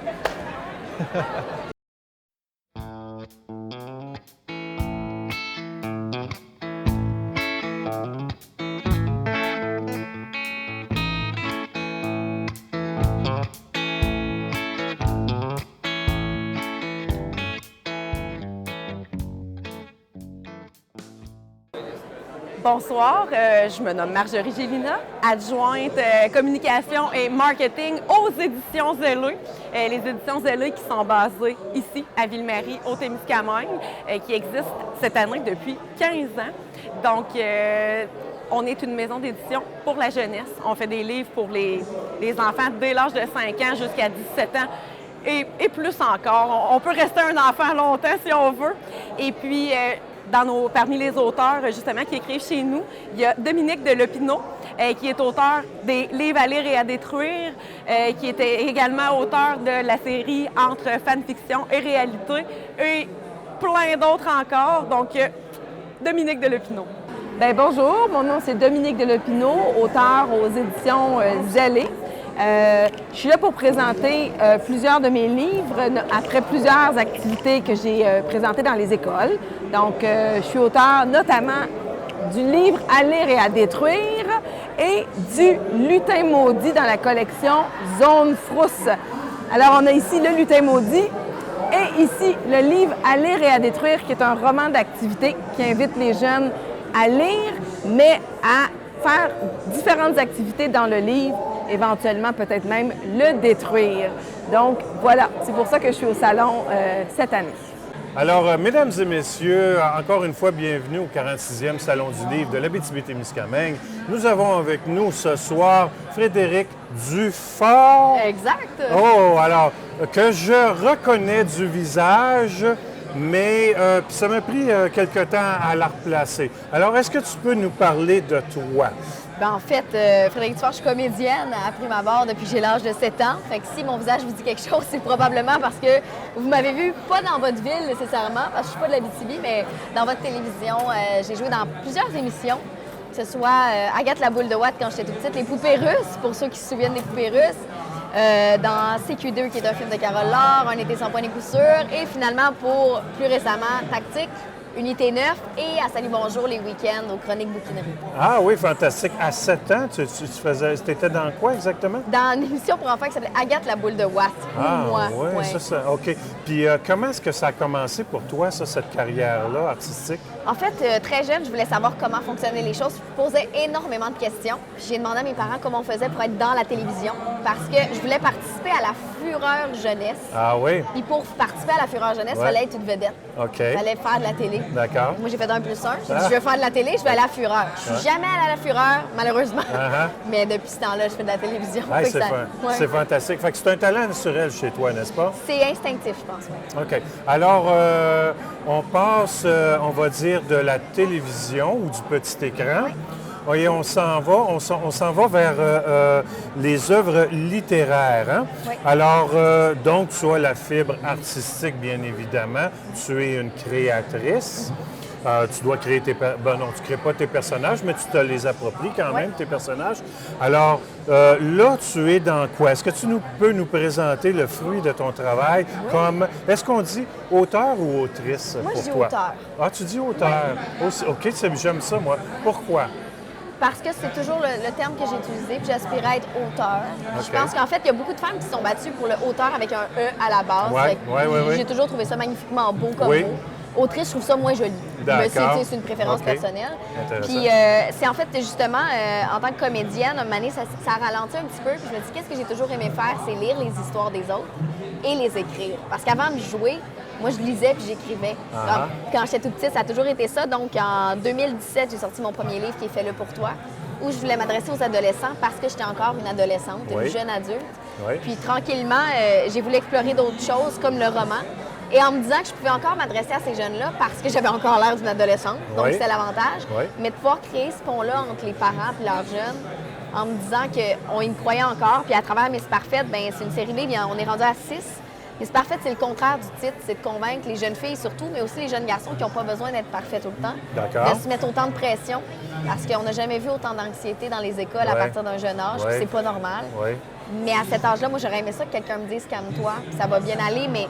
Bonsoir, je me nomme Marjorie Gélina, adjointe communication et marketing aux éditions Zelleux. Les éditions Zelleux qui sont basées ici, à Ville-Marie, au Témiscamingue, qui existent cette année depuis 15 ans. Donc, on est une maison d'édition pour la jeunesse. On fait des livres pour les enfants dès l'âge de 5 ans jusqu'à 17 ans. Et plus encore. On peut rester un enfant longtemps si on veut. Et puis, parmi les auteurs, justement, qui écrivent chez nous, il y a Dominique de Lopinot, qui est auteur des Livres à lire et à détruire, qui était également auteur de la série Entre fanfiction et réalité, et plein d'autres encore. Donc, Dominique de Lopinot. Bien, bonjour, mon nom c'est Dominique de Lopinot, auteur aux éditions Zelleux. Je suis là pour présenter plusieurs de mes livres après plusieurs activités que j'ai présentées dans les écoles. Donc, je suis auteur notamment du livre À lire et à détruire et du Lutin maudit dans la collection Zone Frousse. Alors, on a ici le Lutin maudit et ici le livre À lire et à détruire, qui est un roman d'activité qui invite les jeunes à lire, mais à faire différentes activités dans le livre, éventuellement peut-être même le détruire. Donc voilà, c'est pour ça que je suis au salon cette année. Alors, mesdames et messieurs, encore une fois, bienvenue au 46e Salon du livre de l'Abitibi-Témiscamingue. Nous avons avec nous ce soir Frédéric Dufort. Exact. Oh, alors, que je reconnais du visage, mais ça m'a pris quelque temps à la replacer. Alors, est-ce que tu peux nous parler de toi? Bien, en fait, Frédéric Dufort, je suis comédienne à prime abord depuis que j'ai l'âge de 7 ans. Fait que si mon visage vous dit quelque chose, c'est probablement parce que vous m'avez vu pas dans votre ville nécessairement, parce que je suis pas de l'Abitibi, mais dans votre télévision. J'ai joué dans plusieurs émissions, que ce soit Agathe la boule de Watt quand j'étais toute petite, Les poupées russes, pour ceux qui se souviennent des poupées russes. Dans CQ2, qui est un film de Carole Laure, Un été sans point et coup sûr, et finalement, pour plus récemment, Tactique, Unité 9 et à Salut Bonjour les week-ends aux Chroniques Bouquinerie. Ah oui, fantastique. À 7 ans, tu étais dans quoi exactement? Dans une émission pour enfants qui s'appelait Agathe la boule de Watt. Moi. Oui, ça, OK. Puis comment est-ce que ça a commencé pour toi, ça, cette carrière-là artistique? En fait, très jeune, je voulais savoir comment fonctionnaient les choses. Je posais énormément de questions. Puis j'ai demandé à mes parents comment on faisait pour être dans la télévision parce que je voulais participer à la Fureur jeunesse. Ah oui? Puis pour participer à la Fureur jeunesse, il fallait être une vedette. OK. Il fallait faire de la télé. D'accord. Moi, j'ai fait 1+1. J'ai dit, je veux faire de la télé, je vais aller à la Fureur. Je suis jamais allée à la Fureur, malheureusement. Mais depuis ce temps-là, je fais de la télévision. C'est fantastique. Fait que c'est un talent naturel chez toi, n'est-ce pas? C'est instinctif, je pense, oui. OK. Alors, on passe, on va dire, de la télévision ou du petit écran. Oui. Et on s'en va vers les œuvres littéraires. Hein? Oui. Alors, donc, tu as la fibre artistique, bien évidemment. Tu es une créatrice. Tu dois créer non, tu ne crées pas tes personnages, mais tu te les appropries quand même, tes personnages. Alors, là, tu es dans quoi? Est-ce que tu peux nous présenter le fruit de ton travail comme... Est-ce qu'on dit auteur ou autrice pour toi? Moi, je dis auteur. Ah, tu dis auteur. Oui. OK, j'aime ça, moi. Pourquoi? Parce que c'est toujours le terme que j'ai utilisé, puis j'aspire à être auteur. Okay. Je pense qu'en fait, il y a beaucoup de femmes qui sont battues pour le auteur avec un E à la base. J'ai toujours trouvé ça magnifiquement beau comme mot. Autrice, je trouve ça moins joli. Mais c'est une préférence personnelle. Puis c'est en fait, justement, en tant que comédienne, une année, ça ralentit un petit peu. Puis je me dis, qu'est-ce que j'ai toujours aimé faire? C'est lire les histoires des autres et les écrire. Parce qu'avant de jouer, moi, je lisais puis j'écrivais. Quand j'étais toute petite, ça a toujours été ça. Donc, en 2017, j'ai sorti mon premier livre qui est Fais-le pour toi, où je voulais m'adresser aux adolescents parce que j'étais encore une adolescente, une jeune adulte. Puis tranquillement, j'ai voulu explorer d'autres choses comme le roman. Et en me disant que je pouvais encore m'adresser à ces jeunes-là parce que j'avais encore l'air d'une adolescente, donc c'était l'avantage. Mais de pouvoir créer ce pont-là entre les parents et leurs jeunes, en me disant qu'on y croyait encore. Puis à travers Miss Parfaite, bien, c'est une série de livres, on est rendu à 6. Miss Parfaite, c'est le contraire du titre, c'est de convaincre les jeunes filles surtout, mais aussi les jeunes garçons qui n'ont pas besoin d'être parfaits tout le temps, de se mettre autant de pression, parce qu'on n'a jamais vu autant d'anxiété dans les écoles à partir d'un jeune âge, puis c'est pas normal. Mais à cet âge-là, moi, j'aurais aimé ça que quelqu'un me dise « calme-toi, ça va bien aller », mais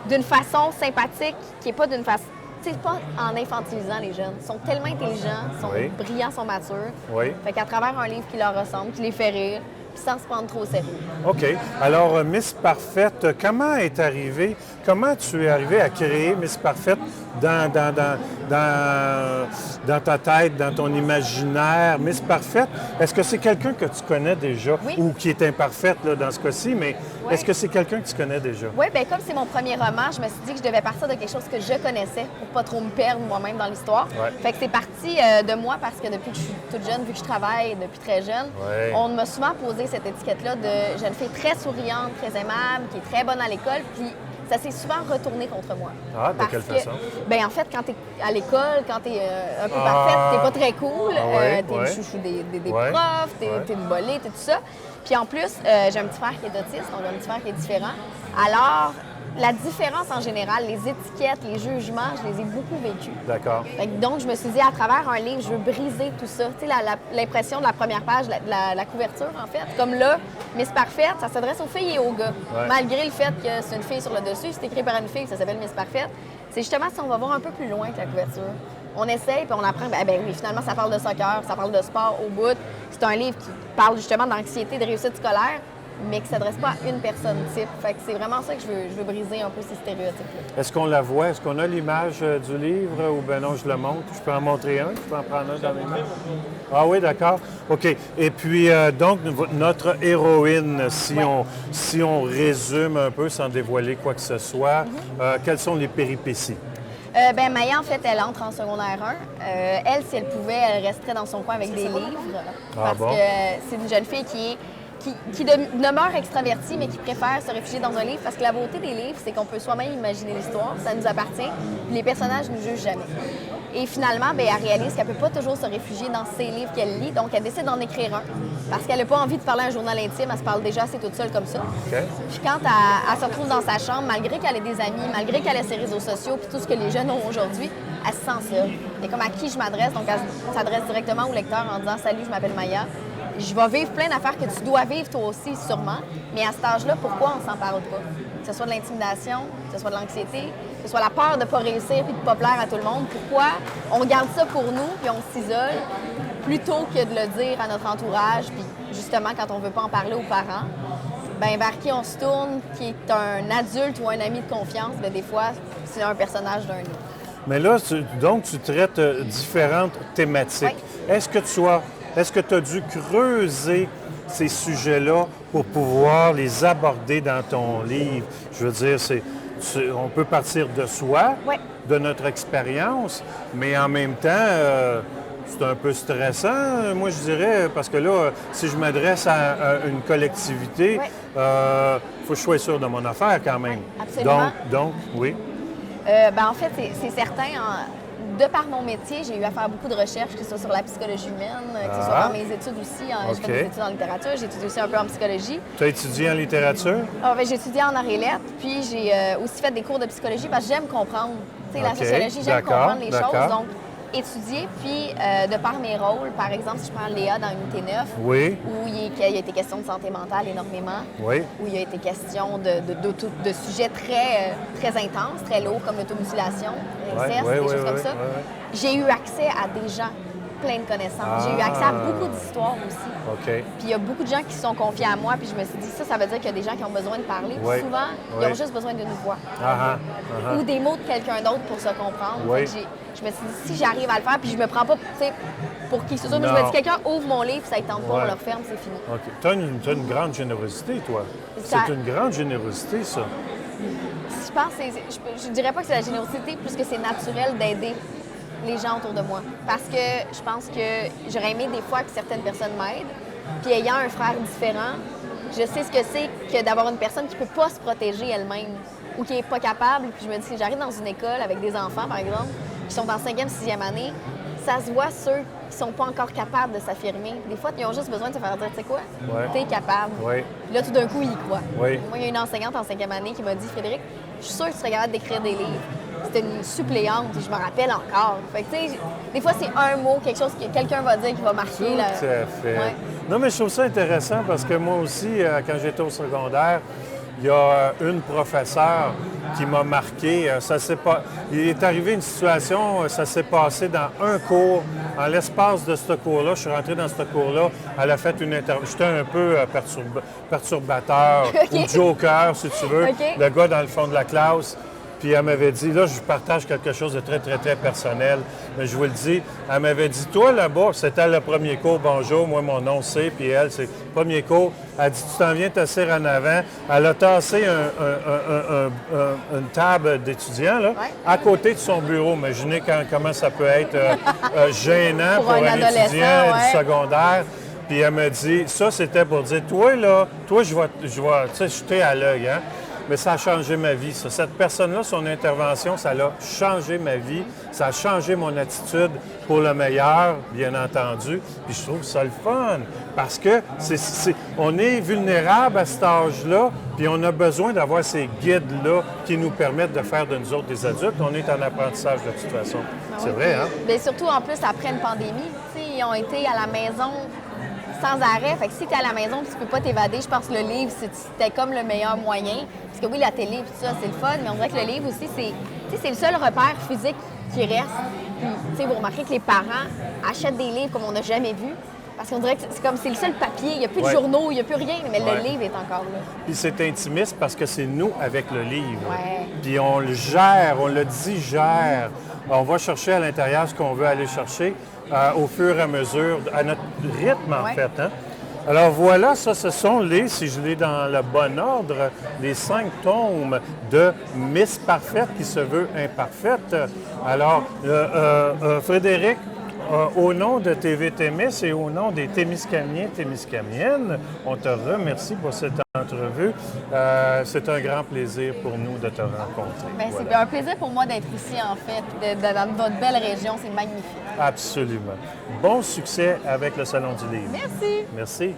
d'une façon sympathique, qui n'est pas d'une façon... Tu sais, pas en infantilisant les jeunes. Ils sont tellement intelligents, ils sont brillants, sont matures. Fait qu'à travers un livre qui leur ressemble, qui les fait rire, puis sans se prendre trop au sérieux. OK. Alors, Miss Parfaite, comment tu es arrivée à créer Miss Parfaite dans ta tête, dans ton imaginaire. Miss Parfaite, est-ce que c'est quelqu'un que tu connais déjà ou qui est imparfaite là, dans ce cas-ci, mais est-ce que c'est quelqu'un que tu connais déjà? Oui, bien comme c'est mon premier roman, je me suis dit que je devais partir de quelque chose que je connaissais pour pas trop me perdre moi-même dans l'histoire. Fait que c'est parti de moi parce que depuis que je suis toute jeune, vu que je travaille depuis très jeune, on m'a souvent posé cette étiquette-là de jeune fille très souriante, très aimable, qui est très bonne à l'école, puis ça s'est souvent retourné contre moi. Ah, de quelle façon? Bien, en fait, quand tu es à l'école, quand tu es un peu parfaite, tu pas très cool. Tu es le chouchou des profs, tu es une bolée, tu tout ça. Puis en plus, j'ai un petit frère qui est autiste, donc un petit frère qui est différent. Alors, la différence en général, les étiquettes, les jugements, je les ai beaucoup vécus. D'accord. Donc, je me suis dit, à travers un livre, je veux briser tout ça. Tu sais, l'impression de la première page, la couverture, en fait. Comme là, Miss Parfaite, ça s'adresse aux filles et aux gars. Malgré le fait que c'est une fille sur le dessus, c'est écrit par une fille, ça s'appelle Miss Parfaite. C'est justement si on va voir un peu plus loin que la couverture. On essaye, puis on apprend, ben oui, finalement, ça parle de soccer, ça parle de sport au bout. C'est un livre qui parle justement d'anxiété, de réussite scolaire, mais qui ne s'adresse pas à une personne type. Fait que c'est vraiment ça que je veux briser un peu ces stéréotypes-là. Est-ce qu'on la voit? Est-ce qu'on a l'image du livre ou bien non, je le montre? Je peux en montrer un? Je peux en prendre un dans mes mains? Ah oui, d'accord. OK. Et puis, donc, notre héroïne, si on résume un peu sans dévoiler quoi que ce soit, quelles sont les péripéties? Ben Maya, en fait, elle entre en secondaire 1. Elle, si elle pouvait, elle resterait dans son coin avec des livres. Parce que c'est une jeune fille qui demeure extravertie, mais qui préfère se réfugier dans un livre. Parce que la beauté des livres, c'est qu'on peut soi-même imaginer l'histoire. Ça nous appartient. Les personnages ne nous jugent jamais. Et finalement, ben, elle réalise qu'elle ne peut pas toujours se réfugier dans ses livres qu'elle lit. Donc, elle décide d'en écrire un. Parce qu'elle n'a pas envie de parler un journal intime. Elle se parle déjà assez toute seule comme ça. Puis quand elle se retrouve dans sa chambre, malgré qu'elle ait des amis, malgré qu'elle ait ses réseaux sociaux, puis tout ce que les jeunes ont aujourd'hui, elle se sent seule. Et comme à qui je m'adresse, donc elle s'adresse directement au lecteur en disant « Salut, je m'appelle Maya. Je vais vivre plein d'affaires que tu dois vivre toi aussi, sûrement. Mais à cet âge-là, pourquoi on s'en parle pas? Que ce soit de l'intimidation, que ce soit de l'anxiété, que ce soit la peur de ne pas réussir et de ne pas plaire à tout le monde. Pourquoi on garde ça pour nous puis on s'isole plutôt que de le dire à notre entourage? Puis justement, quand on ne veut pas en parler aux parents, ben vers qui on se tourne, qui est un adulte ou un ami de confiance, bien, des fois, c'est un personnage d'un livre. Mais là, donc, tu traites différentes thématiques. Oui. Est-ce que tu as dû creuser ces sujets-là pour pouvoir les aborder dans ton livre? Je veux dire, on peut partir de soi, de notre expérience, mais en même temps, c'est un peu stressant, moi, je dirais, parce que là, si je m'adresse à une collectivité, il faut que je sois sûr de mon affaire quand même. Absolument. Donc, oui. Ben, en fait, c'est certain. De par mon métier, j'ai eu à faire beaucoup de recherches, que ce soit sur la psychologie humaine, que ce soit dans mes études aussi. J'ai fait des études en littérature, j'ai étudié aussi un peu en psychologie. Tu as étudié en littérature? Ben, j'ai étudié en arts et lettres, puis j'ai aussi fait des cours de psychologie parce que j'aime comprendre. La sociologie, j'aime comprendre les choses. Donc, étudier, puis de par mes rôles, par exemple, si je prends Léa dans Unité 9, où il a été question de santé mentale énormément, où il a été question de sujets très intenses, très lourds, comme l'automutilation, l'inceste, des choses comme ça. J'ai eu accès à des gens plein de connaissances. J'ai eu accès à beaucoup d'histoires aussi. Puis il y a beaucoup de gens qui se sont confiés à moi, puis je me suis dit, ça veut dire qu'il y a des gens qui ont besoin de parler. Puis souvent, ils ont juste besoin d'une voix. Ou des mots de quelqu'un d'autre pour se comprendre. Je me suis dit, si j'arrive à le faire, puis je me prends pas pour qui que ce soit, mais je me dis, quelqu'un ouvre mon livre, ça ne tente pas, on le referme, c'est fini. Tu as une grande générosité, toi. C'est une grande générosité, ça. Je pense je dirais pas que c'est la générosité, plus que c'est naturel d'aider les gens autour de moi. Parce que je pense que j'aurais aimé des fois que certaines personnes m'aident. Puis ayant un frère différent, je sais ce que c'est que d'avoir une personne qui ne peut pas se protéger elle-même ou qui n'est pas capable. Puis je me dis, si j'arrive dans une école avec des enfants, par exemple, qui sont en 5e, 6e année, ça se voit ceux qui sont pas encore capables de s'affirmer. Des fois, ils ont juste besoin de se faire dire, tu sais quoi, t'es capable. Puis là, tout d'un coup, ils y croient. Moi, il y a une enseignante en 5e année qui m'a dit, Frédéric, je suis sûre que tu serais capable d'écrire des livres. C'était une suppléante et je me rappelle encore. Fait que, tu sais, des fois, c'est un mot, quelque chose que quelqu'un va dire qui va marquer. Tout à fait. Non, mais je trouve ça intéressant parce que moi aussi, quand j'étais au secondaire, il y a une professeure qui m'a marqué. Il est arrivé une situation, ça s'est passé dans un cours. En l'espace de ce cours-là, je suis rentré dans ce cours-là, elle a fait une intervention. J'étais un peu perturbateur ou joker, si tu veux, le gars dans le fond de la classe. Puis elle m'avait dit, là, je partage quelque chose de très, très, très personnel, mais je vous le dis, elle m'avait dit, toi, là-bas, c'était le premier cours, bonjour, moi, mon nom, c'est, puis elle, c'est le premier cours. Elle dit, tu t'en viens t'asseoir en avant. Elle a tassé une table d'étudiants, là, à côté de son bureau. Imaginez comment ça peut être gênant pour un étudiant du secondaire. Puis elle me dit, ça, c'était pour dire, toi, là, toi, je vais tu sais, jeter à l'œil, hein? Mais ça a changé ma vie, ça. Cette personne-là, son intervention, ça a changé ma vie. Ça a changé mon attitude pour le meilleur, bien entendu. Puis je trouve ça le fun. Parce que on est vulnérable à cet âge-là, puis on a besoin d'avoir ces guides-là qui nous permettent de faire de nous autres des adultes. On est en apprentissage de toute façon. C'est vrai, hein? Bien, surtout, en plus, après une pandémie, tu sais, ils ont été à la maison sans arrêt. Fait que si tu es à la maison et tu peux pas t'évader, je pense que le livre, c'était comme le meilleur moyen. Parce que oui, la télé et tout ça, c'est le fun, mais on dirait que le livre aussi, c'est le seul repère physique qui reste. Puis, vous remarquez que les parents achètent des livres comme on n'a jamais vu. Parce qu'on dirait que c'est le seul papier. Il n'y a plus de journaux, il n'y a plus rien, mais le livre est encore là. Puis c'est intimiste parce que c'est nous avec le livre. Puis on le gère, on le digère. On va chercher à l'intérieur ce qu'on veut aller chercher au fur et à mesure, à notre rythme, en fait. Hein? Alors voilà, ça, ce sont si je l'ai dans le bon ordre, les 5 tomes de Miss Parfaite qui se veut imparfaite. Alors, Frédéric, au nom de TV Témis et au nom des Témiscamiens, Témiscamiennes, on te remercie pour cette entrevue. C'est un grand plaisir pour nous de te rencontrer. Bien, c'est un plaisir pour moi d'être ici, en fait, dans votre belle région. C'est magnifique. Absolument. Bon succès avec le Salon du Livre. Merci. Merci.